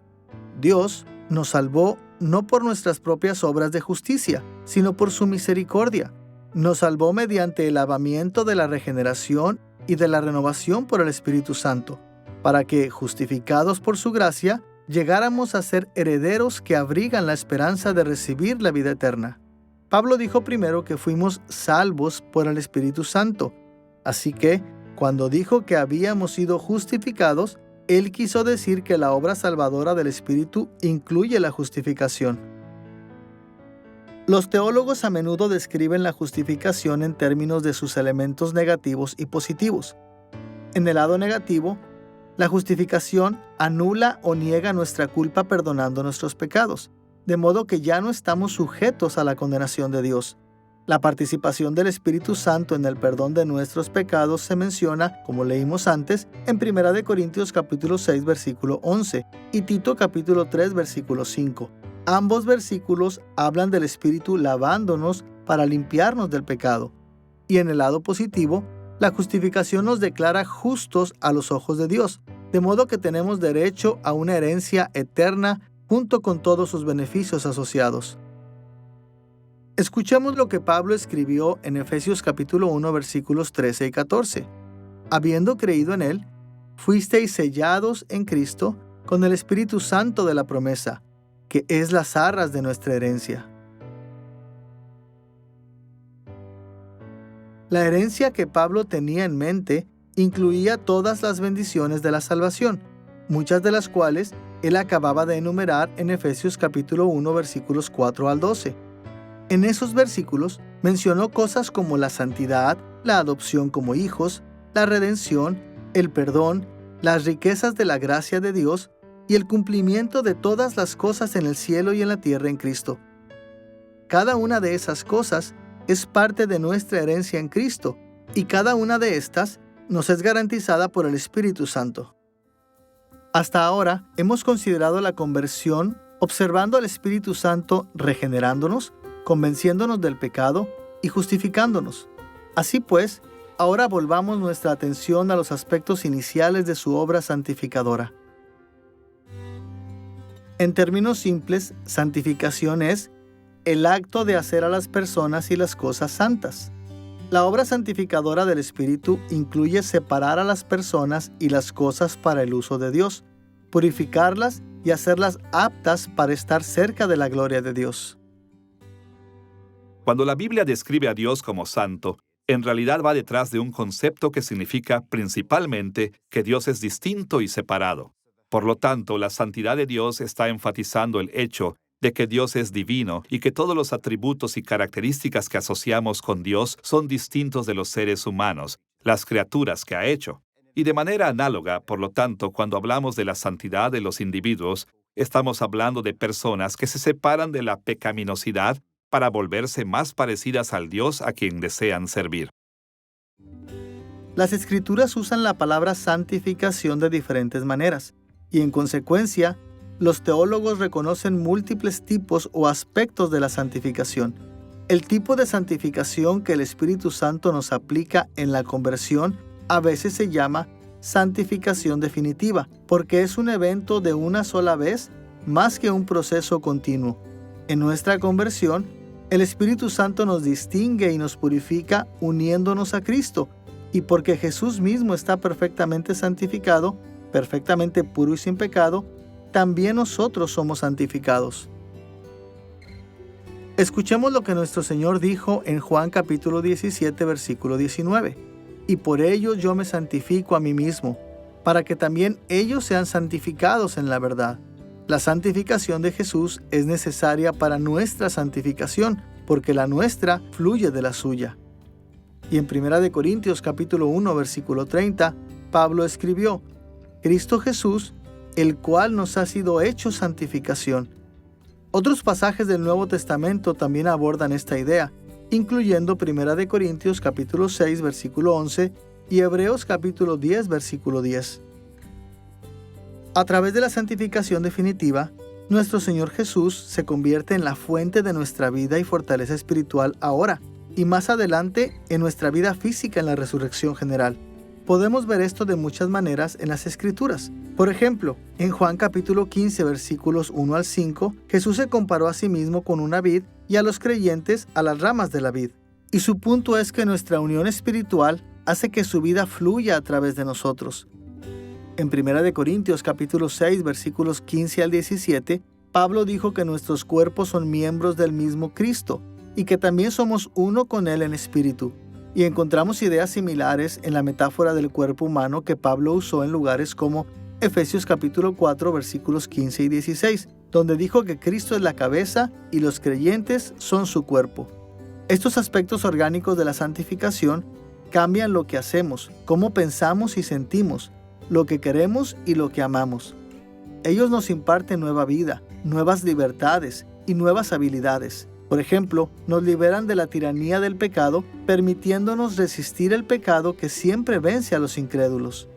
Dios nos salvó no por nuestras propias obras de justicia, sino por su misericordia. Nos salvó mediante el lavamiento de la regeneración y de la renovación por el Espíritu Santo, para que, justificados por su gracia, llegáramos a ser herederos que abrigan la esperanza de recibir la vida eterna. Pablo dijo primero que fuimos salvos por el Espíritu Santo, así que, cuando dijo que habíamos sido justificados, él quiso decir que la obra salvadora del Espíritu incluye la justificación. Los teólogos a menudo describen la justificación en términos de sus elementos negativos y positivos. En el lado negativo, la justificación anula o niega nuestra culpa perdonando nuestros pecados, de modo que ya no estamos sujetos a la condenación de Dios. La participación del Espíritu Santo en el perdón de nuestros pecados se menciona, como leímos antes, en 1 Corintios capítulo 6, versículo 11 y Tito capítulo 3, versículo 5. Ambos versículos hablan del Espíritu lavándonos para limpiarnos del pecado. Y en el lado positivo, la justificación nos declara justos a los ojos de Dios, de modo que tenemos derecho a una herencia eterna junto con todos sus beneficios asociados. Escuchemos lo que Pablo escribió en Efesios capítulo 1, versículos 13 y 14. Habiendo creído en Él, fuisteis sellados en Cristo con el Espíritu Santo de la promesa, que es las arras de nuestra herencia. La herencia que Pablo tenía en mente incluía todas las bendiciones de la salvación, muchas de las cuales él acababa de enumerar en Efesios capítulo 1, versículos 4 al 12. En esos versículos mencionó cosas como la santidad, la adopción como hijos, la redención, el perdón, las riquezas de la gracia de Dios y el cumplimiento de todas las cosas en el cielo y en la tierra en Cristo. Cada una de esas cosas es parte de nuestra herencia en Cristo, y cada una de estas nos es garantizada por el Espíritu Santo. Hasta ahora hemos considerado la conversión observando al Espíritu Santo regenerándonos, convenciéndonos del pecado y justificándonos. Así pues, ahora volvamos nuestra atención a los aspectos iniciales de su obra santificadora. En términos simples, santificación es el acto de hacer a las personas y las cosas santas. La obra santificadora del Espíritu incluye separar a las personas y las cosas para el uso de Dios, purificarlas y hacerlas aptas para estar cerca de la gloria de Dios. Cuando la Biblia describe a Dios como santo, en realidad va detrás de un concepto que significa principalmente que Dios es distinto y separado. Por lo tanto, la santidad de Dios está enfatizando el hecho de que Dios es divino y que todos los atributos y características que asociamos con Dios son distintos de los seres humanos, las criaturas que ha hecho. Y de manera análoga, por lo tanto, cuando hablamos de la santidad de los individuos, estamos hablando de personas que se separan de la pecaminosidad para volverse más parecidas al Dios a quien desean servir. Las Escrituras usan la palabra santificación de diferentes maneras, y en consecuencia, los teólogos reconocen múltiples tipos o aspectos de la santificación. El tipo de santificación que el Espíritu Santo nos aplica en la conversión a veces se llama santificación definitiva, porque es un evento de una sola vez más que un proceso continuo. En nuestra conversión, el Espíritu Santo nos distingue y nos purifica uniéndonos a Cristo, y porque Jesús mismo está perfectamente santificado, perfectamente puro y sin pecado, también nosotros somos santificados. Escuchemos lo que nuestro Señor dijo en Juan capítulo 17, versículo 19. Y por ello yo me santifico a mí mismo, para que también ellos sean santificados en la verdad. La santificación de Jesús es necesaria para nuestra santificación, porque la nuestra fluye de la suya. Y en 1 Corintios capítulo 1, versículo 30, Pablo escribió: Cristo Jesús, el cual nos ha sido hecho santificación. Otros pasajes del Nuevo Testamento también abordan esta idea, incluyendo 1 Corintios capítulo 6, versículo 11 y Hebreos capítulo 10, versículo 10. A través de la santificación definitiva, nuestro Señor Jesús se convierte en la fuente de nuestra vida y fortaleza espiritual ahora, y más adelante en nuestra vida física en la resurrección general. Podemos ver esto de muchas maneras en las Escrituras. Por ejemplo, en Juan capítulo 15, versículos 1 al 5, Jesús se comparó a sí mismo con una vid y a los creyentes a las ramas de la vid. Y su punto es que nuestra unión espiritual hace que su vida fluya a través de nosotros. En 1 Corintios capítulo 6, versículos 15 al 17, Pablo dijo que nuestros cuerpos son miembros del mismo Cristo y que también somos uno con Él en espíritu. Y encontramos ideas similares en la metáfora del cuerpo humano que Pablo usó en lugares como Efesios capítulo 4, versículos 15 y 16, donde dijo que Cristo es la cabeza y los creyentes son su cuerpo. Estos aspectos orgánicos de la santificación cambian lo que hacemos, cómo pensamos y sentimos, lo que queremos y lo que amamos. Ellos nos imparten nueva vida, nuevas libertades y nuevas habilidades. Por ejemplo, nos liberan de la tiranía del pecado, permitiéndonos resistir el pecado que siempre vence a los incrédulos.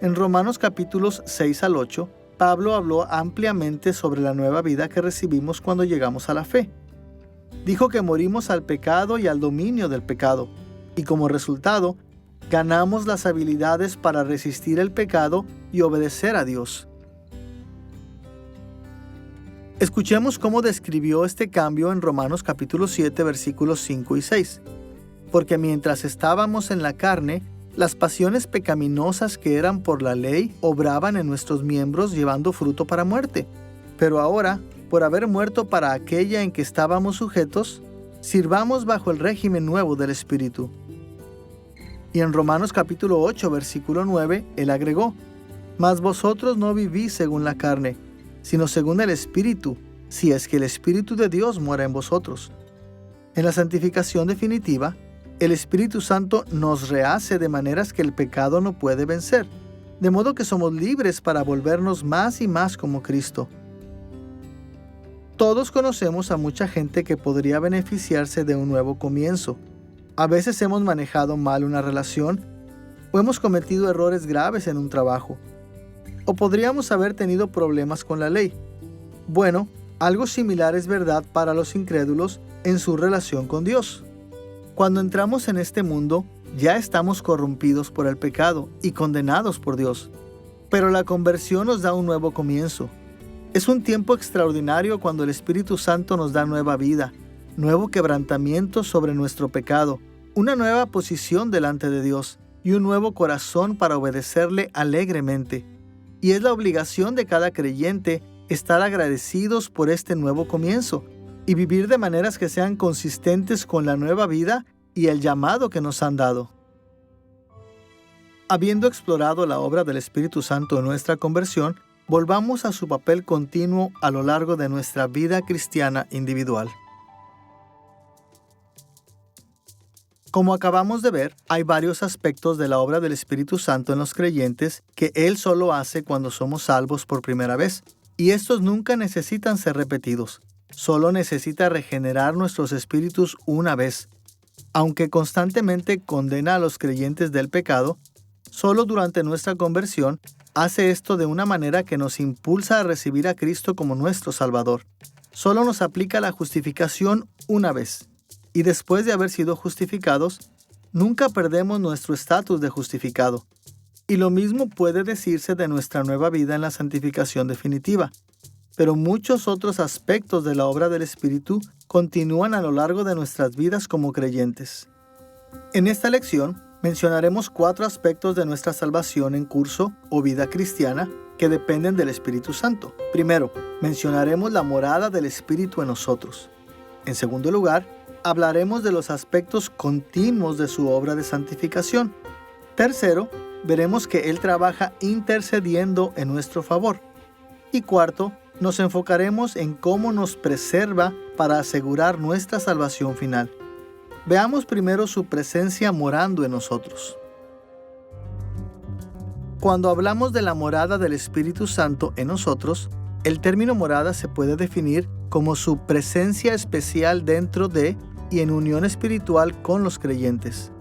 En Romanos capítulos 6 al 8, Pablo habló ampliamente sobre la nueva vida que recibimos cuando llegamos a la fe. Dijo que morimos al pecado y al dominio del pecado, y como resultado, ganamos las habilidades para resistir el pecado y obedecer a Dios. Escuchemos cómo describió este cambio en Romanos capítulo 7, versículos 5 y 6. Porque mientras estábamos en la carne, las pasiones pecaminosas que eran por la ley obraban en nuestros miembros llevando fruto para muerte. Pero ahora, por haber muerto para aquella en que estábamos sujetos, sirvamos bajo el régimen nuevo del Espíritu. Y en Romanos capítulo 8, versículo 9, él agregó: Mas vosotros no vivís según la carne, sino según el Espíritu, si es que el Espíritu de Dios mora en vosotros. En la santificación definitiva, el Espíritu Santo nos rehace de maneras que el pecado no puede vencer, de modo que somos libres para volvernos más y más como Cristo. Todos conocemos a mucha gente que podría beneficiarse de un nuevo comienzo. A veces hemos manejado mal una relación o hemos cometido errores graves en un trabajo. O podríamos haber tenido problemas con la ley. Bueno, algo similar es verdad para los incrédulos en su relación con Dios. Cuando entramos en este mundo, ya estamos corrompidos por el pecado y condenados por Dios. Pero la conversión nos da un nuevo comienzo. Es un tiempo extraordinario cuando el Espíritu Santo nos da nueva vida, nuevo quebrantamiento sobre nuestro pecado, una nueva posición delante de Dios y un nuevo corazón para obedecerle alegremente. Y es la obligación de cada creyente estar agradecidos por este nuevo comienzo y vivir de maneras que sean consistentes con la nueva vida y el llamado que nos han dado. Habiendo explorado la obra del Espíritu Santo en nuestra conversión, volvamos a su papel continuo a lo largo de nuestra vida cristiana individual. Como acabamos de ver, hay varios aspectos de la obra del Espíritu Santo en los creyentes que Él solo hace cuando somos salvos por primera vez, y estos nunca necesitan ser repetidos. Solo necesita regenerar nuestros espíritus una vez. Aunque constantemente condena a los creyentes del pecado, solo durante nuestra conversión hace esto de una manera que nos impulsa a recibir a Cristo como nuestro Salvador. Solo nos aplica la justificación una vez. Y después de haber sido justificados, nunca perdemos nuestro estatus de justificado. Y lo mismo puede decirse de nuestra nueva vida en la santificación definitiva. Pero muchos otros aspectos de la obra del Espíritu continúan a lo largo de nuestras vidas como creyentes. En esta lección, mencionaremos 4 aspectos de nuestra salvación en curso o vida cristiana que dependen del Espíritu Santo. Primero, mencionaremos la morada del Espíritu en nosotros. En segundo lugar, hablaremos de los aspectos continuos de su obra de santificación. Tercero, veremos que Él trabaja intercediendo en nuestro favor. Y cuarto, nos enfocaremos en cómo nos preserva para asegurar nuestra salvación final. Veamos primero su presencia morando en nosotros. Cuando hablamos de la morada del Espíritu Santo en nosotros, el término morada se puede definir como su presencia especial dentro de y en unión espiritual con los creyentes.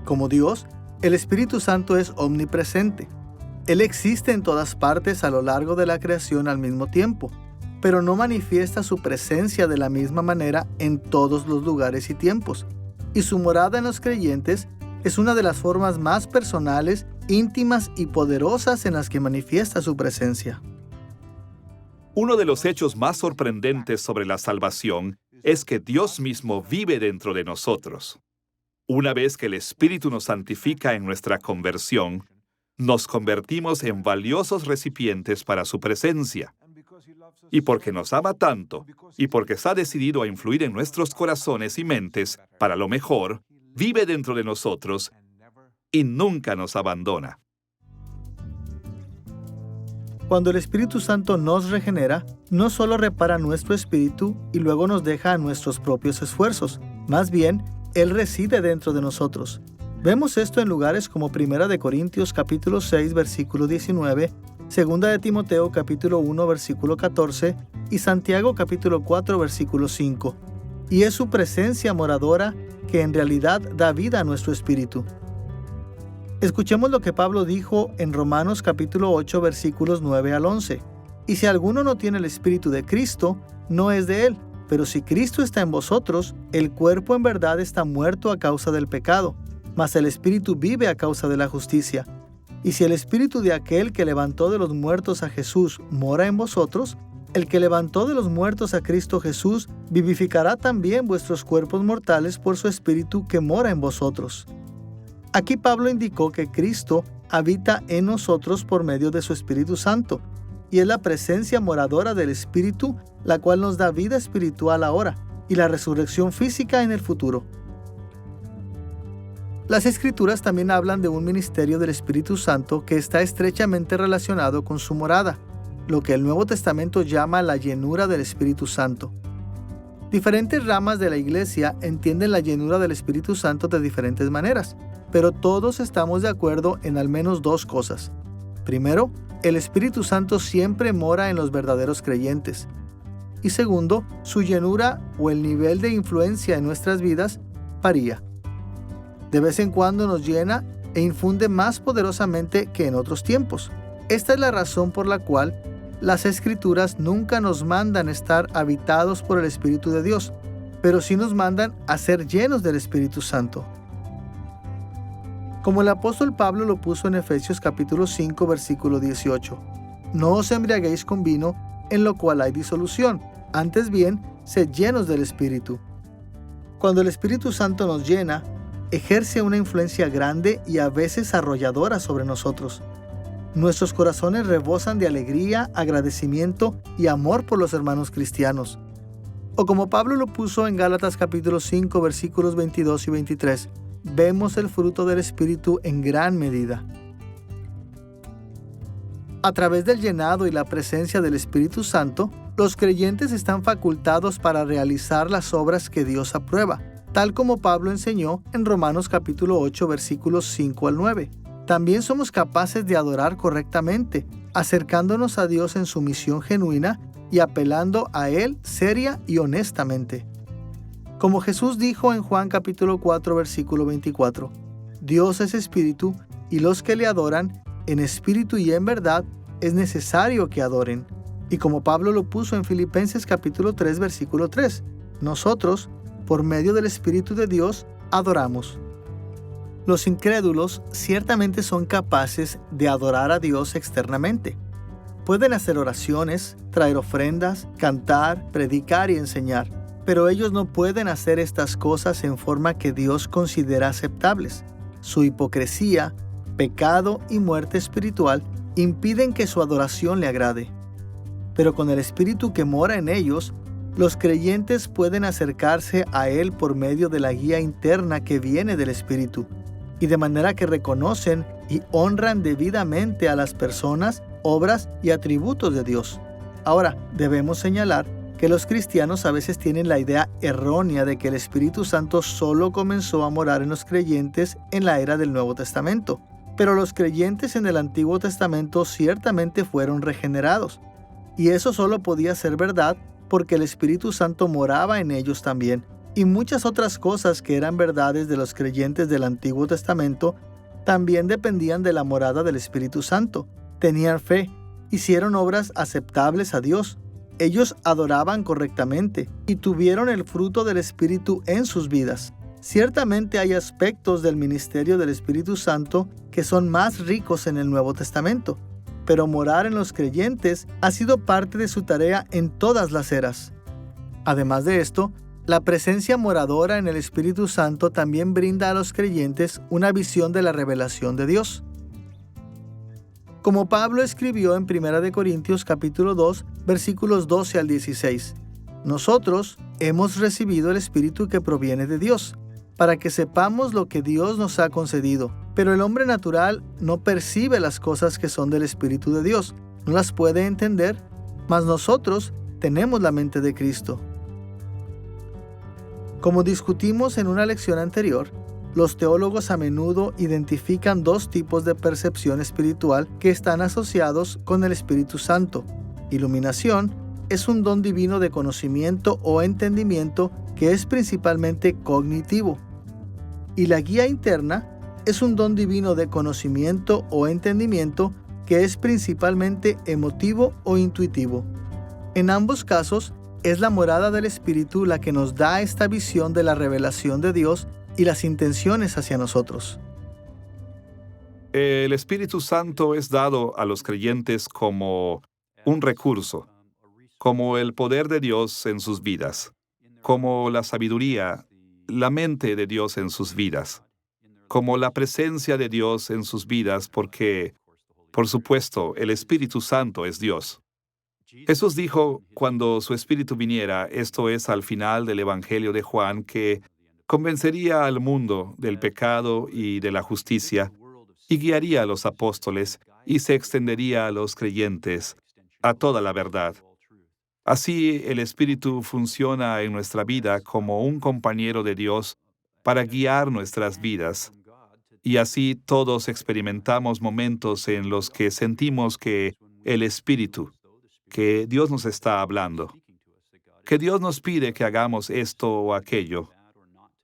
Como Dios, el Espíritu Santo es omnipresente. Él existe en todas partes a lo largo de la creación al mismo tiempo, pero no manifiesta su presencia de la misma manera en todos los lugares y tiempos. Y su morada en los creyentes es una de las formas más personales, íntimas y poderosas en las que manifiesta su presencia. Uno de los hechos más sorprendentes sobre la salvación es que Dios mismo vive dentro de nosotros. Una vez que el Espíritu nos santifica en nuestra conversión, nos convertimos en valiosos recipientes para su presencia. Y porque nos ama tanto, y porque está decidido a influir en nuestros corazones y mentes para lo mejor, vive dentro de nosotros y nunca nos abandona. Cuando el Espíritu Santo nos regenera, no solo repara nuestro espíritu y luego nos deja a nuestros propios esfuerzos, más bien, Él reside dentro de nosotros. Vemos esto en lugares como 1 Corintios capítulo 6, versículo 19, 2 Timoteo capítulo 1, versículo 14 y Santiago capítulo 4, versículo 5. Y es su presencia moradora que en realidad da vida a nuestro espíritu. Escuchemos lo que Pablo dijo en Romanos capítulo 8, versículos 9 al 11. Y si alguno no tiene el Espíritu de Cristo, no es de él. Pero si Cristo está en vosotros, el cuerpo en verdad está muerto a causa del pecado, mas el Espíritu vive a causa de la justicia. Y si el Espíritu de aquel que levantó de los muertos a Jesús mora en vosotros, el que levantó de los muertos a Cristo Jesús vivificará también vuestros cuerpos mortales por su Espíritu que mora en vosotros. Aquí Pablo indicó que Cristo habita en nosotros por medio de su Espíritu Santo, y es la presencia moradora del Espíritu la cual nos da vida espiritual ahora y la resurrección física en el futuro. Las Escrituras también hablan de un ministerio del Espíritu Santo que está estrechamente relacionado con su morada, lo que el Nuevo Testamento llama la llenura del Espíritu Santo. Diferentes ramas de la Iglesia entienden la llenura del Espíritu Santo de diferentes maneras, pero todos estamos de acuerdo en al menos 2 cosas. Primero, el Espíritu Santo siempre mora en los verdaderos creyentes. Y segundo, su llenura o el nivel de influencia en nuestras vidas varía. De vez en cuando nos llena e infunde más poderosamente que en otros tiempos. Esta es la razón por la cual las Escrituras nunca nos mandan estar habitados por el Espíritu de Dios, pero sí nos mandan a ser llenos del Espíritu Santo. Como el apóstol Pablo lo puso en Efesios capítulo 5, versículo 18. No os embriaguéis con vino, en lo cual hay disolución. Antes bien, sed llenos del Espíritu. Cuando el Espíritu Santo nos llena, ejerce una influencia grande y a veces arrolladora sobre nosotros. Nuestros corazones rebosan de alegría, agradecimiento y amor por los hermanos cristianos. O como Pablo lo puso en Gálatas capítulo 5, versículos 22 y 23, vemos el fruto del Espíritu en gran medida. A través del llenado y la presencia del Espíritu Santo, los creyentes están facultados para realizar las obras que Dios aprueba, tal como Pablo enseñó en Romanos capítulo 8, versículos 5 al 9. También somos capaces de adorar correctamente, acercándonos a Dios en sumisión genuina y apelando a Él seria y honestamente. Como Jesús dijo en Juan capítulo 4, versículo 24, Dios es espíritu y los que le adoran, en espíritu y en verdad, es necesario que adoren. Y como Pablo lo puso en Filipenses capítulo 3, versículo 3, nosotros, por medio del Espíritu de Dios, adoramos. Los incrédulos ciertamente son capaces de adorar a Dios externamente. Pueden hacer oraciones, traer ofrendas, cantar, predicar y enseñar, pero ellos no pueden hacer estas cosas en forma que Dios considera aceptables. Su hipocresía, pecado y muerte espiritual impiden que su adoración le agrade. Pero con el Espíritu que mora en ellos, los creyentes pueden acercarse a Él por medio de la guía interna que viene del Espíritu, y de manera que reconocen y honran debidamente a las personas, obras y atributos de Dios. Ahora, debemos señalar que los cristianos a veces tienen la idea errónea de que el Espíritu Santo solo comenzó a morar en los creyentes en la era del Nuevo Testamento. Pero los creyentes en el Antiguo Testamento ciertamente fueron regenerados. Y eso solo podía ser verdad porque el Espíritu Santo moraba en ellos también. Y muchas otras cosas que eran verdades de los creyentes del Antiguo Testamento también dependían de la morada del Espíritu Santo. Tenían fe, hicieron obras aceptables a Dios. Ellos adoraban correctamente y tuvieron el fruto del Espíritu en sus vidas. Ciertamente hay aspectos del ministerio del Espíritu Santo que son más ricos en el Nuevo Testamento, pero morar en los creyentes ha sido parte de su tarea en todas las eras. Además de esto, la presencia moradora en el Espíritu Santo también brinda a los creyentes una visión de la revelación de Dios. Como Pablo escribió en 1 Corintios capítulo 2, versículos 12 al 16, nosotros hemos recibido el Espíritu que proviene de Dios, para que sepamos lo que Dios nos ha concedido. Pero el hombre natural no percibe las cosas que son del Espíritu de Dios, no las puede entender, mas nosotros tenemos la mente de Cristo. Como discutimos en una lección anterior, los teólogos a menudo identifican dos tipos de percepción espiritual que están asociados con el Espíritu Santo. Iluminación es un don divino de conocimiento o entendimiento que es principalmente cognitivo. Y la guía interna es un don divino de conocimiento o entendimiento que es principalmente emotivo o intuitivo. En ambos casos, es la morada del Espíritu la que nos da esta visión de la revelación de Dios y las intenciones hacia nosotros. El Espíritu Santo es dado a los creyentes como un recurso, como el poder de Dios en sus vidas, como la sabiduría, la mente de Dios en sus vidas, como la presencia de Dios en sus vidas, porque, por supuesto, el Espíritu Santo es Dios. Jesús dijo, cuando su Espíritu viniera, esto es al final del Evangelio de Juan, que convencería al mundo del pecado y de la justicia, y guiaría a los apóstoles, y se extendería a los creyentes, a toda la verdad. Así, el Espíritu funciona en nuestra vida como un compañero de Dios para guiar nuestras vidas. Y así todos experimentamos momentos en los que sentimos que el Espíritu, que Dios nos está hablando, que Dios nos pide que hagamos esto o aquello,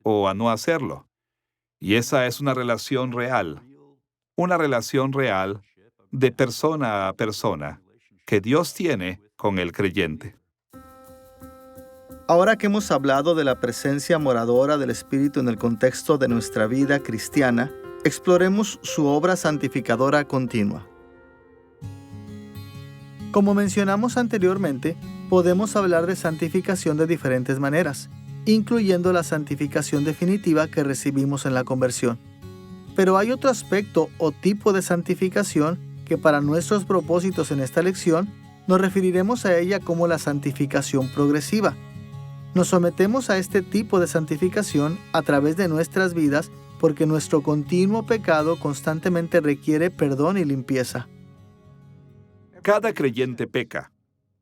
o a no hacerlo. Y esa es una relación real de persona a persona, que Dios tiene con el creyente. Ahora que hemos hablado de la presencia moradora del Espíritu en el contexto de nuestra vida cristiana, exploremos su obra santificadora continua. Como mencionamos anteriormente, podemos hablar de santificación de diferentes maneras, incluyendo la santificación definitiva que recibimos en la conversión. Pero hay otro aspecto o tipo de santificación que para nuestros propósitos en esta lección nos referiremos a ella como la santificación progresiva. Nos sometemos a este tipo de santificación a través de nuestras vidas porque nuestro continuo pecado constantemente requiere perdón y limpieza. Cada creyente peca.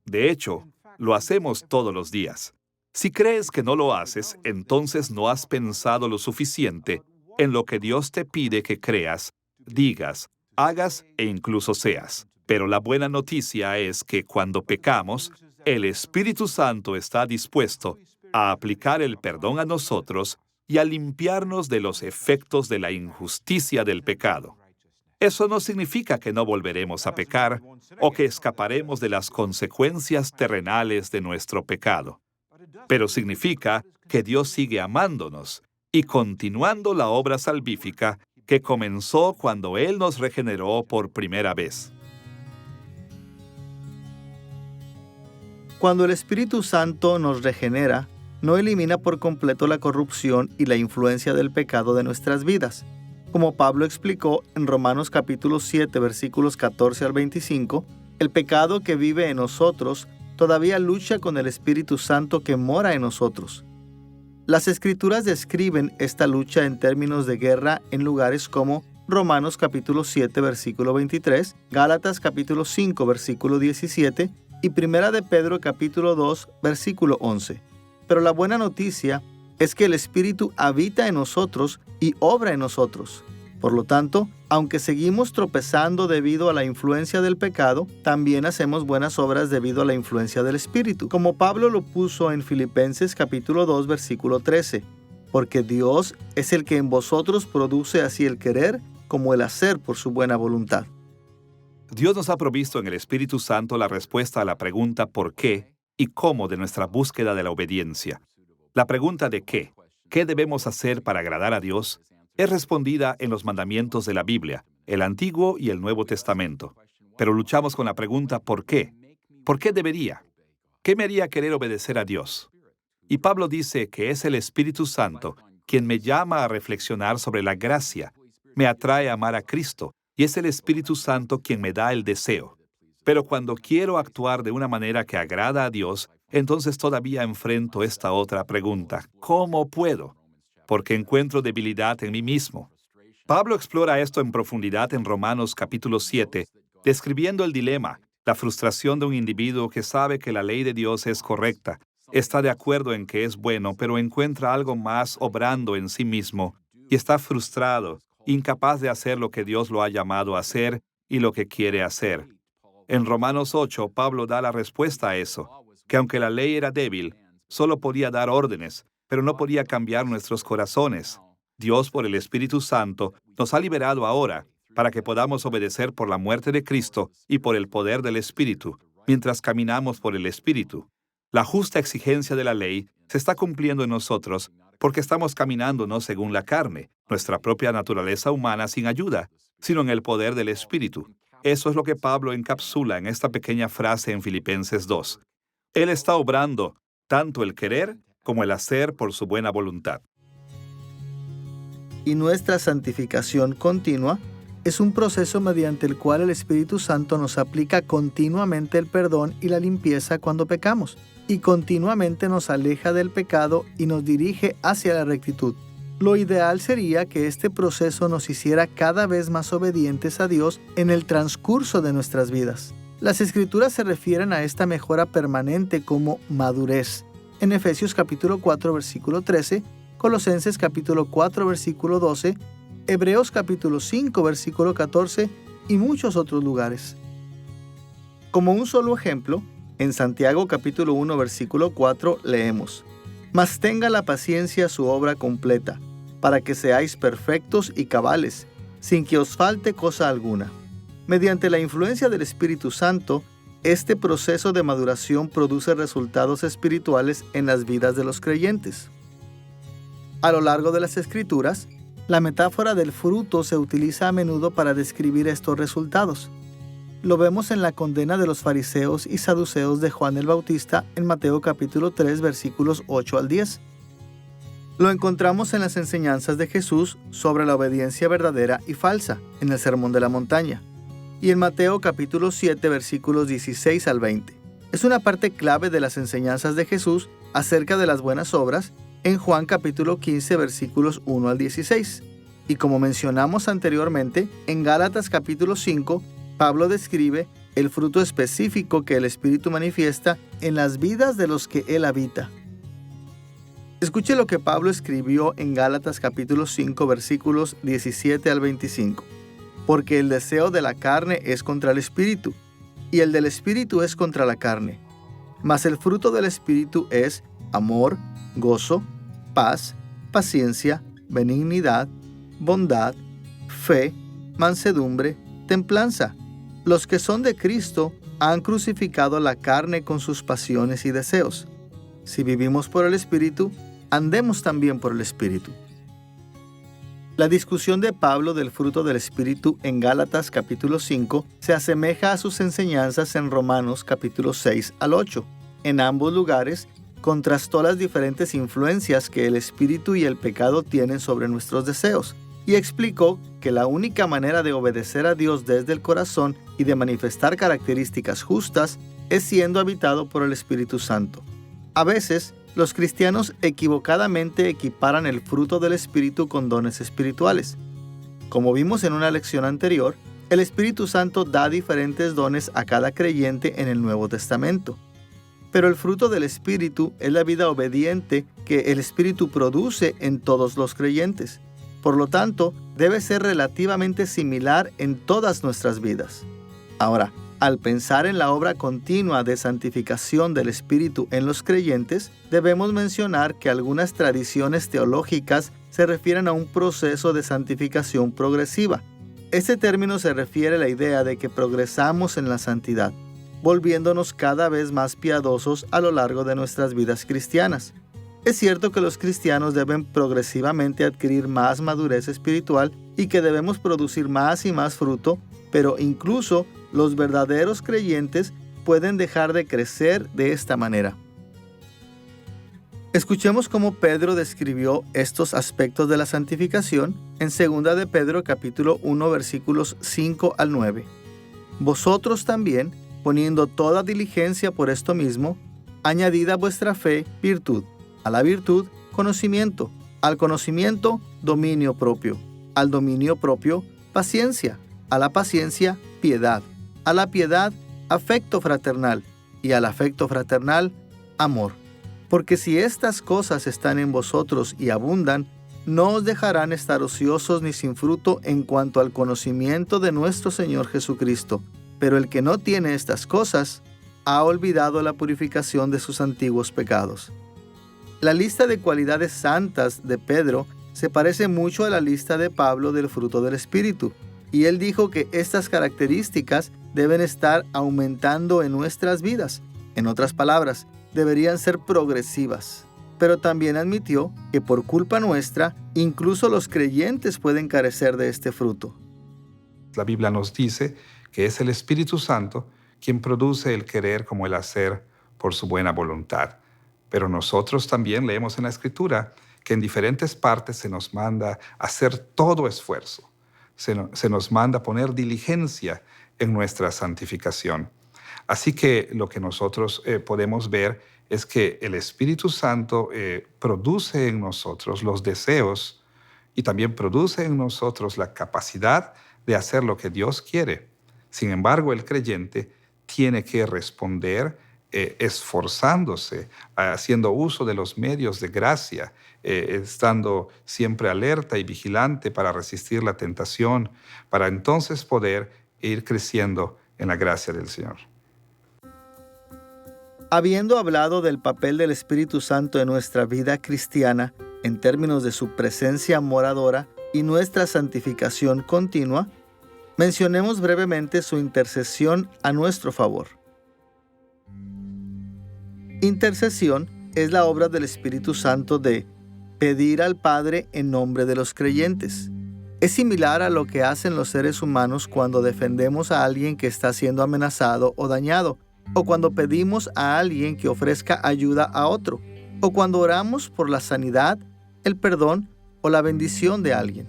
De hecho, lo hacemos todos los días. Si crees que no lo haces, entonces no has pensado lo suficiente en lo que Dios te pide que creas, digas, hagas e incluso seas. Pero la buena noticia es que cuando pecamos, el Espíritu Santo está dispuesto a aplicar el perdón a nosotros y a limpiarnos de los efectos de la injusticia del pecado. Eso no significa que no volveremos a pecar o que escaparemos de las consecuencias terrenales de nuestro pecado. Pero significa que Dios sigue amándonos y continuando la obra salvífica que comenzó cuando Él nos regeneró por primera vez. Cuando el Espíritu Santo nos regenera, no elimina por completo la corrupción y la influencia del pecado de nuestras vidas. Como Pablo explicó en Romanos capítulo 7, versículos 14 al 25, el pecado que vive en nosotros todavía lucha con el Espíritu Santo que mora en nosotros. Las Escrituras describen esta lucha en términos de guerra en lugares como Romanos capítulo 7, versículo 23, Gálatas capítulo 5, versículo 17 y Primera de Pedro capítulo 2, versículo 11. Pero la buena noticia es que el Espíritu habita en nosotros y obra en nosotros. Por lo tanto, aunque seguimos tropezando debido a la influencia del pecado, también hacemos buenas obras debido a la influencia del Espíritu, como Pablo lo puso en Filipenses capítulo 2, versículo 13. Porque Dios es el que en vosotros produce así el querer como el hacer por su buena voluntad. Dios nos ha provisto en el Espíritu Santo la respuesta a la pregunta ¿por qué? Y cómo de nuestra búsqueda de la obediencia. La pregunta de ¿qué debemos hacer para agradar a Dios?, es respondida en los mandamientos de la Biblia, el Antiguo y el Nuevo Testamento. Pero luchamos con la pregunta ¿por qué? ¿Por qué debería? ¿Qué me haría querer obedecer a Dios? Y Pablo dice que es el Espíritu Santo quien me llama a reflexionar sobre la gracia, me atrae a amar a Cristo, y es el Espíritu Santo quien me da el deseo. Pero cuando quiero actuar de una manera que agrada a Dios, entonces todavía enfrento esta otra pregunta: ¿cómo puedo? Porque encuentro debilidad en mí mismo. Pablo explora esto en profundidad en Romanos capítulo 7, describiendo el dilema, la frustración de un individuo que sabe que la ley de Dios es correcta, está de acuerdo en que es bueno, pero encuentra algo más obrando en sí mismo y está frustrado, incapaz de hacer lo que Dios lo ha llamado a hacer y lo que quiere hacer. En Romanos 8, Pablo da la respuesta a eso, que aunque la ley era débil, solo podía dar órdenes, pero no podía cambiar nuestros corazones. Dios, por el Espíritu Santo, nos ha liberado ahora para que podamos obedecer por la muerte de Cristo y por el poder del Espíritu, mientras caminamos por el Espíritu. La justa exigencia de la ley se está cumpliendo en nosotros porque estamos caminando no según la carne, nuestra propia naturaleza humana sin ayuda, sino en el poder del Espíritu. Eso es lo que Pablo encapsula en esta pequeña frase en Filipenses 2. Él está obrando tanto el querer como el hacer por su buena voluntad. Y nuestra santificación continua es un proceso mediante el cual el Espíritu Santo nos aplica continuamente el perdón y la limpieza cuando pecamos, y continuamente nos aleja del pecado y nos dirige hacia la rectitud. Lo ideal sería que este proceso nos hiciera cada vez más obedientes a Dios en el transcurso de nuestras vidas. Las Escrituras se refieren a esta mejora permanente como madurez. En Efesios capítulo 4, versículo 13, Colosenses capítulo 4, versículo 12, Hebreos capítulo 5, versículo 14 y muchos otros lugares. Como un solo ejemplo, en Santiago capítulo 1, versículo 4 leemos: «Mas tenga la paciencia su obra completa, para que seáis perfectos y cabales, sin que os falte cosa alguna». Mediante la influencia del Espíritu Santo, este proceso de maduración produce resultados espirituales en las vidas de los creyentes. A lo largo de las Escrituras, la metáfora del fruto se utiliza a menudo para describir estos resultados. Lo vemos en la condena de los fariseos y saduceos de Juan el Bautista en Mateo capítulo 3 versículos 8 al 10. Lo encontramos en las enseñanzas de Jesús sobre la obediencia verdadera y falsa en el Sermón de la Montaña y en Mateo capítulo 7 versículos 16 al 20. Es una parte clave de las enseñanzas de Jesús acerca de las buenas obras en Juan capítulo 15 versículos 1 al 16. Y como mencionamos anteriormente, en Gálatas capítulo 5, Pablo describe el fruto específico que el Espíritu manifiesta en las vidas de los que Él habita. Escuche lo que Pablo escribió en Gálatas capítulo 5 versículos 17 al 25. Porque el deseo de la carne es contra el Espíritu, y el del Espíritu es contra la carne. Mas el fruto del Espíritu es amor, gozo, paz, paciencia, benignidad, bondad, fe, mansedumbre, templanza. Los que son de Cristo han crucificado la carne con sus pasiones y deseos. Si vivimos por el Espíritu, andemos también por el Espíritu. La discusión de Pablo del fruto del Espíritu en Gálatas capítulo 5 se asemeja a sus enseñanzas en Romanos capítulo 6 al 8. En ambos lugares, contrastó las diferentes influencias que el Espíritu y el pecado tienen sobre nuestros deseos, y explicó que la única manera de obedecer a Dios desde el corazón y de manifestar características justas es siendo habitado por el Espíritu Santo. A veces, los cristianos equivocadamente equiparan el fruto del Espíritu con dones espirituales. Como vimos en una lección anterior, el Espíritu Santo da diferentes dones a cada creyente en el Nuevo Testamento. Pero el fruto del Espíritu es la vida obediente que el Espíritu produce en todos los creyentes. Por lo tanto, debe ser relativamente similar en todas nuestras vidas. Ahora, al pensar en la obra continua de santificación del Espíritu en los creyentes, debemos mencionar que algunas tradiciones teológicas se refieren a un proceso de santificación progresiva. Este término se refiere a la idea de que progresamos en la santidad, volviéndonos cada vez más piadosos a lo largo de nuestras vidas cristianas. Es cierto que los cristianos deben progresivamente adquirir más madurez espiritual y que debemos producir más y más fruto, pero incluso los verdaderos creyentes pueden dejar de crecer de esta manera. Escuchemos cómo Pedro describió estos aspectos de la santificación en 2 de Pedro capítulo 1 versículos 5 al 9. Vosotros también, poniendo toda diligencia por esto mismo, añadid a vuestra fe virtud, a la virtud conocimiento, al conocimiento dominio propio, al dominio propio paciencia, a la paciencia piedad, a la piedad afecto fraternal y al afecto fraternal amor. Porque si estas cosas están en vosotros y abundan, no os dejarán estar ociosos ni sin fruto en cuanto al conocimiento de nuestro Señor Jesucristo. Pero el que no tiene estas cosas ha olvidado la purificación de sus antiguos pecados. La lista de cualidades santas de Pedro se parece mucho a la lista de Pablo del fruto del Espíritu, y él dijo que estas características deben estar aumentando en nuestras vidas. En otras palabras, deberían ser progresivas. Pero también admitió que por culpa nuestra, incluso los creyentes pueden carecer de este fruto. La Biblia nos dice que es el Espíritu Santo quien produce el querer como el hacer por su buena voluntad. Pero nosotros también leemos en la Escritura que en diferentes partes se nos manda hacer todo esfuerzo. Se nos manda poner diligencia en nuestra santificación. Así que lo que nosotros podemos ver es que el Espíritu Santo produce en nosotros los deseos y también produce en nosotros la capacidad de hacer lo que Dios quiere. Sin embargo, el creyente tiene que responder esforzándose, haciendo uso de los medios de gracia, estando siempre alerta y vigilante para resistir la tentación, para entonces poder ir creciendo en la gracia del Señor. Habiendo hablado del papel del Espíritu Santo en nuestra vida cristiana, en términos de su presencia moradora y nuestra santificación continua, mencionemos brevemente su intercesión a nuestro favor. Intercesión es la obra del Espíritu Santo de pedir al Padre en nombre de los creyentes. Es similar a lo que hacen los seres humanos cuando defendemos a alguien que está siendo amenazado o dañado, o cuando pedimos a alguien que ofrezca ayuda a otro, o cuando oramos por la sanidad, el perdón o la bendición de alguien.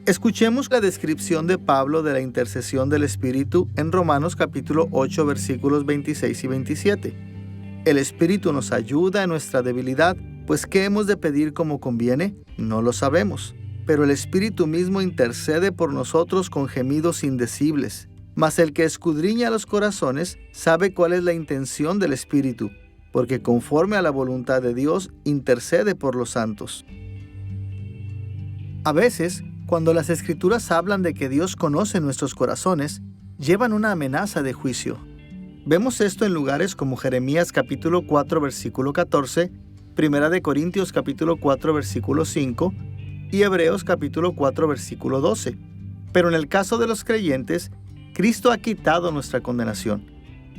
Escuchemos la descripción de Pablo de la intercesión del Espíritu en Romanos capítulo 8, versículos 26 y 27. El Espíritu nos ayuda en nuestra debilidad, pues ¿qué hemos de pedir como conviene? No lo sabemos. Pero el Espíritu mismo intercede por nosotros con gemidos indecibles. Mas el que escudriña los corazones sabe cuál es la intención del Espíritu, porque conforme a la voluntad de Dios intercede por los santos. A veces, cuando las Escrituras hablan de que Dios conoce nuestros corazones, llevan una amenaza de juicio. Vemos esto en lugares como Jeremías capítulo 4, versículo 14, Primera de Corintios capítulo 4, versículo 5 y Hebreos capítulo 4, versículo 12. Pero en el caso de los creyentes, Cristo ha quitado nuestra condenación.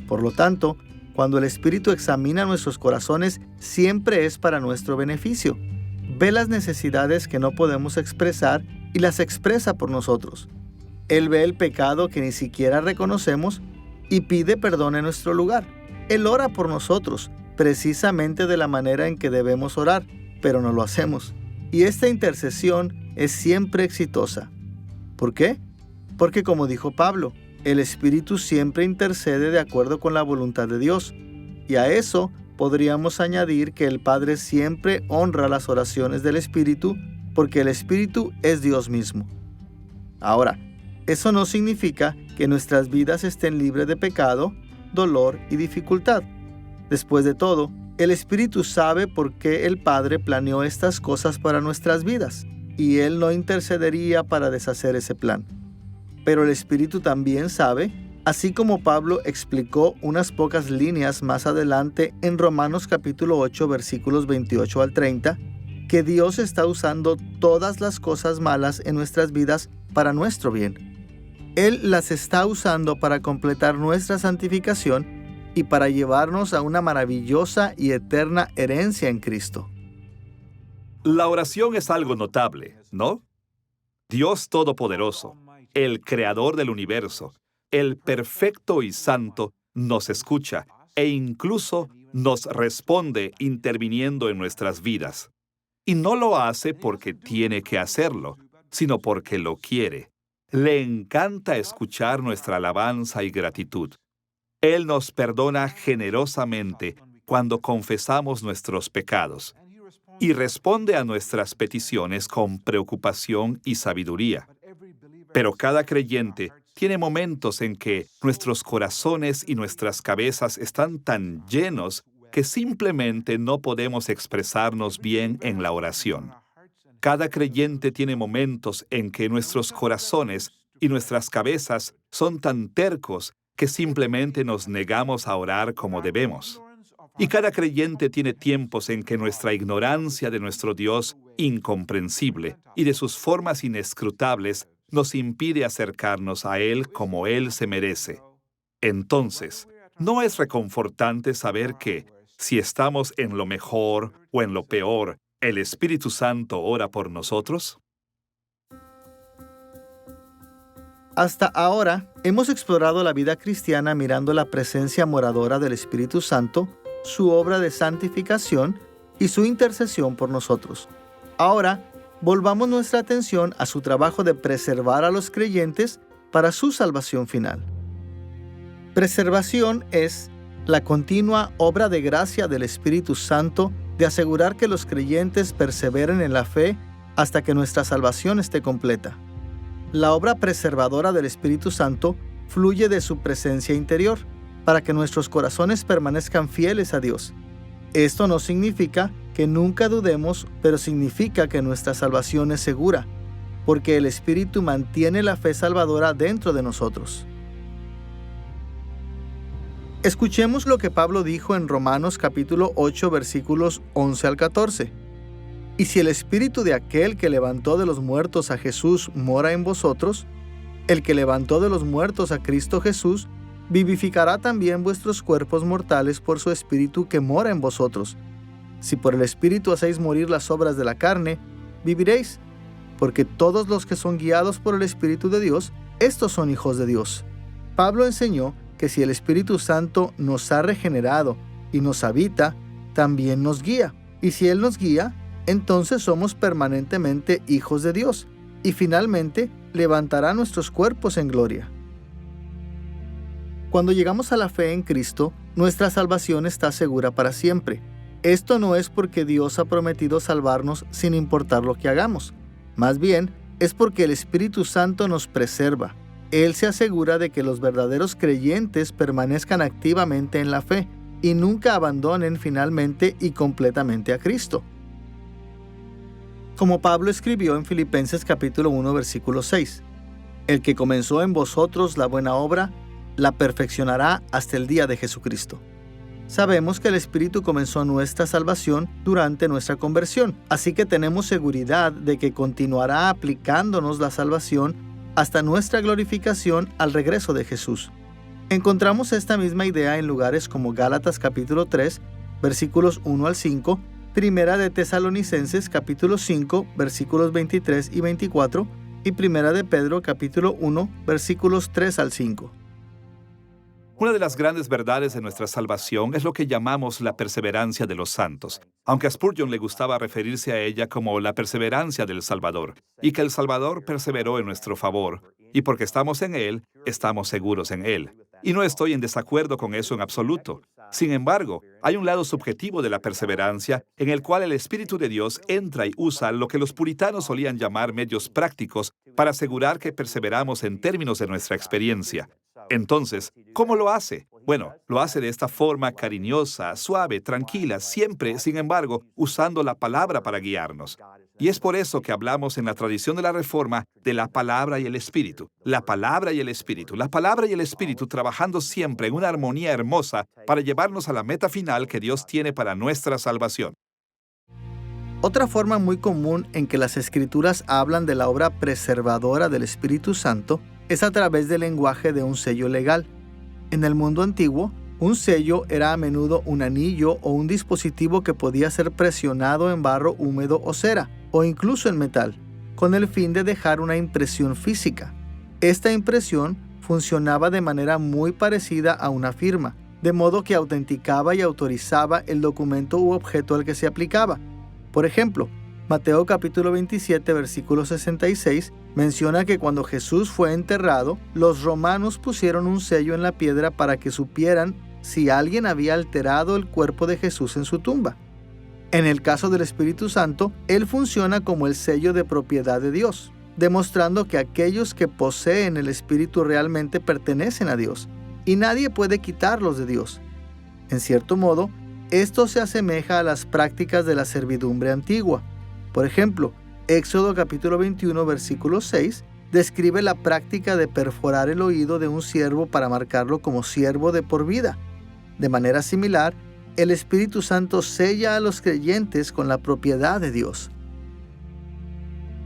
Por lo tanto, cuando el Espíritu examina nuestros corazones, siempre es para nuestro beneficio. Ve las necesidades que no podemos expresar y las expresa por nosotros. Él ve el pecado que ni siquiera reconocemos y pide perdón en nuestro lugar. Él ora por nosotros, precisamente de la manera en que debemos orar, pero no lo hacemos. Y esta intercesión es siempre exitosa. ¿Por qué? Porque como dijo Pablo, el Espíritu siempre intercede de acuerdo con la voluntad de Dios. Y a eso podríamos añadir que el Padre siempre honra las oraciones del Espíritu, porque el Espíritu es Dios mismo. Ahora, eso no significa que nuestras vidas estén libres de pecado, dolor y dificultad. Después de todo, el Espíritu sabe por qué el Padre planeó estas cosas para nuestras vidas, y Él no intercedería para deshacer ese plan. Pero el Espíritu también sabe, así como Pablo explicó unas pocas líneas más adelante en Romanos capítulo 8, versículos 28 al 30, que Dios está usando todas las cosas malas en nuestras vidas para nuestro bien. Él las está usando para completar nuestra santificación y para llevarnos a una maravillosa y eterna herencia en Cristo. La oración es algo notable, ¿no? Dios Todopoderoso, el Creador del universo, el perfecto y santo, nos escucha e incluso nos responde interviniendo en nuestras vidas. Y no lo hace porque tiene que hacerlo, sino porque lo quiere. Le encanta escuchar nuestra alabanza y gratitud. Él nos perdona generosamente cuando confesamos nuestros pecados y responde a nuestras peticiones con preocupación y sabiduría. Pero cada creyente tiene momentos en que nuestros corazones y nuestras cabezas están tan llenos que simplemente no podemos expresarnos bien en la oración. Cada creyente tiene momentos en que nuestros corazones y nuestras cabezas son tan tercos que simplemente nos negamos a orar como debemos. Y cada creyente tiene tiempos en que nuestra ignorancia de nuestro Dios incomprensible y de sus formas inescrutables nos impide acercarnos a Él como Él se merece. Entonces, ¿no es reconfortante saber que, si estamos en lo mejor o en lo peor, el Espíritu Santo ora por nosotros? Hasta ahora, hemos explorado la vida cristiana mirando la presencia moradora del Espíritu Santo, su obra de santificación y su intercesión por nosotros. Ahora, volvamos nuestra atención a su trabajo de preservar a los creyentes para su salvación final. Preservación es la continua obra de gracia del Espíritu Santo de asegurar que los creyentes perseveren en la fe hasta que nuestra salvación esté completa. La obra preservadora del Espíritu Santo fluye de su presencia interior para que nuestros corazones permanezcan fieles a Dios. Esto no significa que nunca dudemos, pero significa que nuestra salvación es segura, porque el Espíritu mantiene la fe salvadora dentro de nosotros. Escuchemos lo que Pablo dijo en Romanos capítulo 8, versículos 11 al 14. Y si el Espíritu de aquel que levantó de los muertos a Jesús mora en vosotros, el que levantó de los muertos a Cristo Jesús, vivificará también vuestros cuerpos mortales por su Espíritu que mora en vosotros. Si por el Espíritu hacéis morir las obras de la carne, viviréis. porque todos los que son guiados por el Espíritu de Dios, estos son hijos de Dios. Pablo enseñó que si el Espíritu Santo nos ha regenerado y nos habita, también nos guía. Y si Él nos guía, entonces somos permanentemente hijos de Dios. Y finalmente, levantará nuestros cuerpos en gloria. Cuando llegamos a la fe en Cristo, nuestra salvación está segura para siempre. Esto no es porque Dios ha prometido salvarnos sin importar lo que hagamos. Más bien, es porque el Espíritu Santo nos preserva. Él se asegura de que los verdaderos creyentes permanezcan activamente en la fe y nunca abandonen finalmente y completamente a Cristo. Como Pablo escribió en Filipenses capítulo 1, versículo 6, el que comenzó en vosotros la buena obra, la perfeccionará hasta el día de Jesucristo. Sabemos que el Espíritu comenzó nuestra salvación durante nuestra conversión, así que tenemos seguridad de que continuará aplicándonos la salvación hasta nuestra glorificación al regreso de Jesús. Encontramos esta misma idea en lugares como Gálatas capítulo 3, versículos 1 al 5, Primera de Tesalonicenses capítulo 5, versículos 23 y 24, y Primera de Pedro capítulo 1, versículos 3 al 5. Una de las grandes verdades de nuestra salvación es lo que llamamos la perseverancia de los santos, aunque a Spurgeon le gustaba referirse a ella como la perseverancia del Salvador, y que el Salvador perseveró en nuestro favor, y porque estamos en Él, estamos seguros en Él. Y no estoy en desacuerdo con eso en absoluto. Sin embargo, hay un lado subjetivo de la perseverancia en el cual el Espíritu de Dios entra y usa lo que los puritanos solían llamar medios prácticos para asegurar que perseveramos en términos de nuestra experiencia. Entonces, ¿cómo lo hace? Bueno, lo hace de esta forma cariñosa, suave, tranquila, siempre, sin embargo, usando la palabra para guiarnos. Y es por eso que hablamos en la tradición de la Reforma de la palabra y el Espíritu. La palabra y el Espíritu. La palabra y el Espíritu trabajando siempre en una armonía hermosa para llevarnos a la meta final que Dios tiene para nuestra salvación. Otra forma muy común en que las Escrituras hablan de la obra preservadora del Espíritu Santo es a través del lenguaje de un sello legal. En el mundo antiguo, un sello era a menudo un anillo o un dispositivo que podía ser presionado en barro húmedo o cera, o incluso en metal, con el fin de dejar una impresión física. Esta impresión funcionaba de manera muy parecida a una firma, de modo que autenticaba y autorizaba el documento u objeto al que se aplicaba. Por ejemplo, Mateo capítulo 27, versículo 66, menciona que cuando Jesús fue enterrado, los romanos pusieron un sello en la piedra para que supieran si alguien había alterado el cuerpo de Jesús en su tumba. En el caso del Espíritu Santo, Él funciona como el sello de propiedad de Dios, demostrando que aquellos que poseen el Espíritu realmente pertenecen a Dios, y nadie puede quitarlos de Dios. En cierto modo, esto se asemeja a las prácticas de la servidumbre antigua. Por ejemplo, Éxodo capítulo 21, versículo 6, describe la práctica de perforar el oído de un siervo para marcarlo como siervo de por vida. De manera similar, el Espíritu Santo sella a los creyentes con la propiedad de Dios.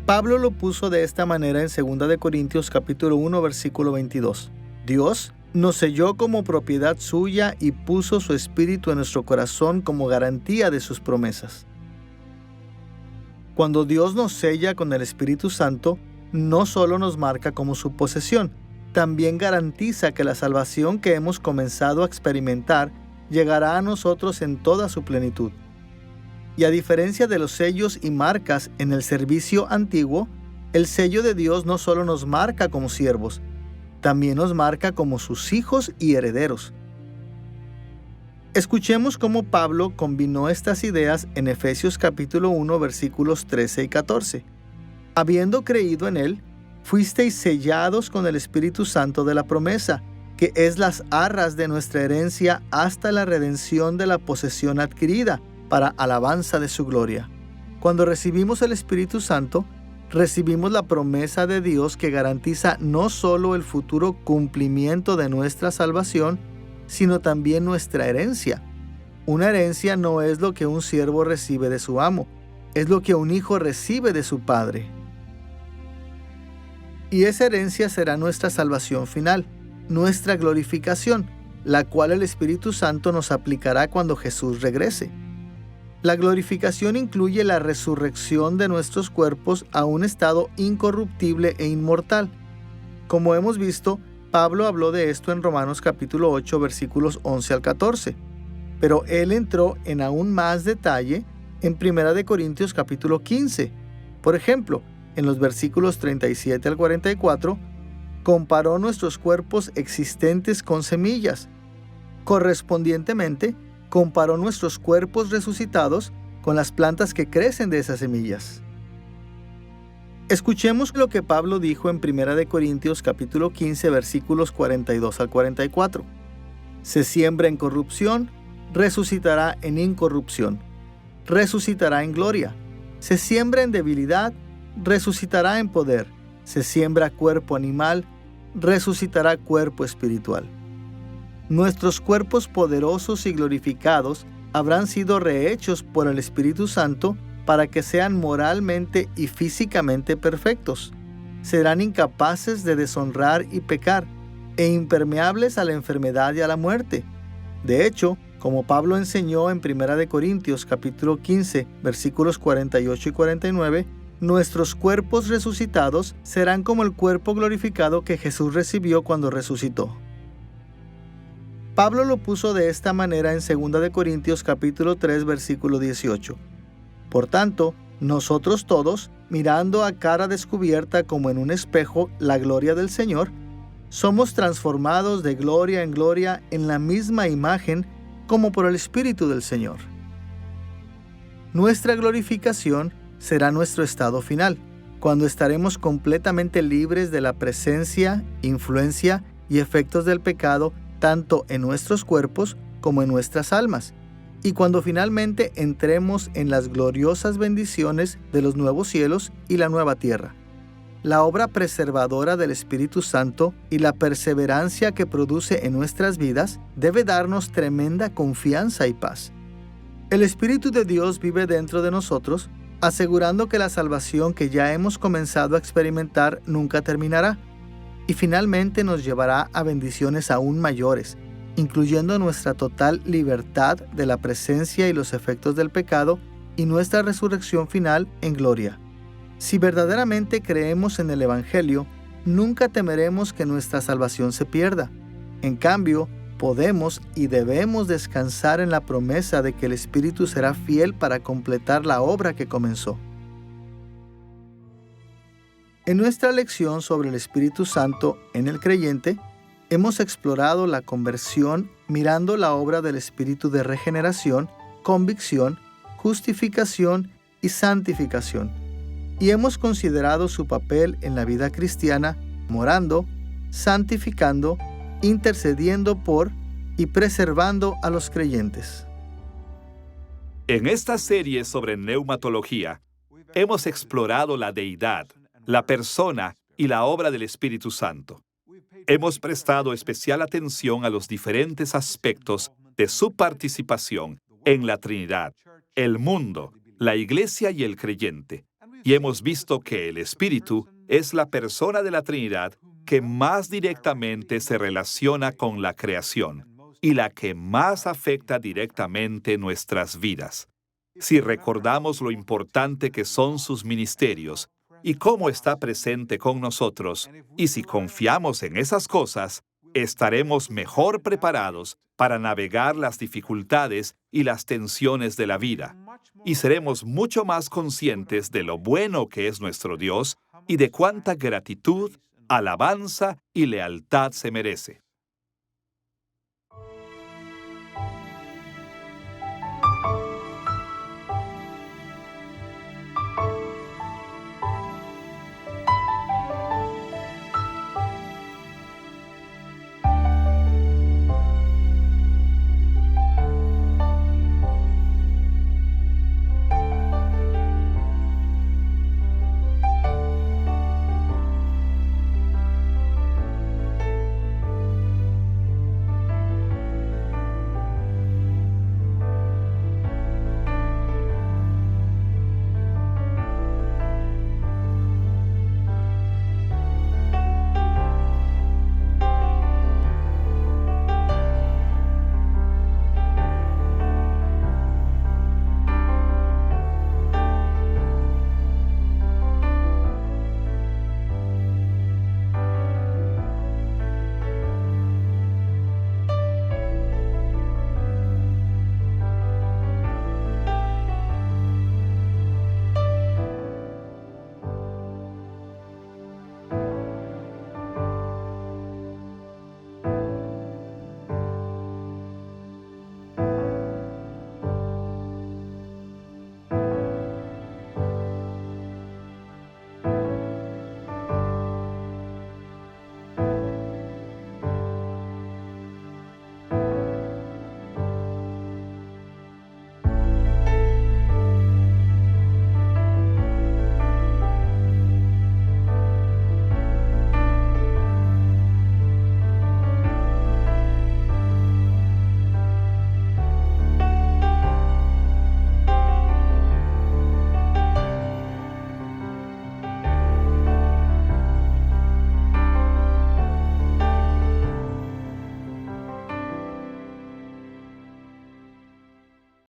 Pablo lo puso de esta manera en 2 de Corintios capítulo 1, versículo 22. Dios nos selló como propiedad suya y puso su Espíritu en nuestro corazón como garantía de sus promesas. Cuando Dios nos sella con el Espíritu Santo, no solo nos marca como su posesión, también garantiza que la salvación que hemos comenzado a experimentar llegará a nosotros en toda su plenitud. Y a diferencia de los sellos y marcas en el servicio antiguo, el sello de Dios no solo nos marca como siervos, también nos marca como sus hijos y herederos. Escuchemos cómo Pablo combinó estas ideas en Efesios capítulo 1, versículos 13 y 14. Habiendo creído en Él, fuisteis sellados con el Espíritu Santo de la promesa, que es las arras de nuestra herencia hasta la redención de la posesión adquirida, para alabanza de su gloria. Cuando recibimos el Espíritu Santo, recibimos la promesa de Dios que garantiza no solo el futuro cumplimiento de nuestra salvación, sino también nuestra herencia. Una herencia no es lo que un siervo recibe de su amo, es lo que un hijo recibe de su padre. Y esa herencia será nuestra salvación final, nuestra glorificación, la cual el Espíritu Santo nos aplicará cuando Jesús regrese. La glorificación incluye la resurrección de nuestros cuerpos a un estado incorruptible e inmortal. Como hemos visto, Pablo habló de esto en Romanos capítulo 8, versículos 11 al 14, pero él entró en aún más detalle en 1 Corintios capítulo 15. Por ejemplo, en los versículos 37 al 44, comparó nuestros cuerpos existentes con semillas. Correspondientemente, comparó nuestros cuerpos resucitados con las plantas que crecen de esas semillas. Escuchemos lo que Pablo dijo en 1 Corintios capítulo 15, versículos 42 al 44. Se siembra en corrupción, resucitará en incorrupción. Resucitará en gloria. Se siembra en debilidad, resucitará en poder. Se siembra cuerpo animal, resucitará cuerpo espiritual. Nuestros cuerpos poderosos y glorificados habrán sido rehechos por el Espíritu Santo para que sean moralmente y físicamente perfectos. Serán incapaces de deshonrar y pecar, e impermeables a la enfermedad y a la muerte. De hecho, como Pablo enseñó en 1 Corintios capítulo 15, versículos 48 y 49, nuestros cuerpos resucitados serán como el cuerpo glorificado que Jesús recibió cuando resucitó. Pablo lo puso de esta manera en 2 Corintios capítulo 3, versículo 18. Por tanto, nosotros todos, mirando a cara descubierta como en un espejo la gloria del Señor, somos transformados de gloria en gloria en la misma imagen como por el Espíritu del Señor. Nuestra glorificación será nuestro estado final, cuando estaremos completamente libres de la presencia, influencia y efectos del pecado tanto en nuestros cuerpos como en nuestras almas, y cuando finalmente entremos en las gloriosas bendiciones de los nuevos cielos y la nueva tierra. La obra preservadora del Espíritu Santo y la perseverancia que produce en nuestras vidas debe darnos tremenda confianza y paz. El Espíritu de Dios vive dentro de nosotros, asegurando que la salvación que ya hemos comenzado a experimentar nunca terminará, y finalmente nos llevará a bendiciones aún mayores, incluyendo nuestra total libertad de la presencia y los efectos del pecado y nuestra resurrección final en gloria. Si verdaderamente creemos en el Evangelio, nunca temeremos que nuestra salvación se pierda. En cambio, podemos y debemos descansar en la promesa de que el Espíritu será fiel para completar la obra que comenzó. En nuestra lección sobre el Espíritu Santo en el creyente, hemos explorado la conversión mirando la obra del Espíritu de regeneración, convicción, justificación y santificación. Y hemos considerado su papel en la vida cristiana, morando, santificando, intercediendo por y preservando a los creyentes. En esta serie sobre neumatología, hemos explorado la deidad, la persona y la obra del Espíritu Santo. Hemos prestado especial atención a los diferentes aspectos de su participación en la Trinidad, el mundo, la Iglesia y el creyente. Y hemos visto que el Espíritu es la persona de la Trinidad que más directamente se relaciona con la creación y la que más afecta directamente nuestras vidas. Si recordamos lo importante que son sus ministerios y cómo está presente con nosotros, y si confiamos en esas cosas, estaremos mejor preparados para navegar las dificultades y las tensiones de la vida, y seremos mucho más conscientes de lo bueno que es nuestro Dios y de cuánta gratitud, alabanza y lealtad se merece.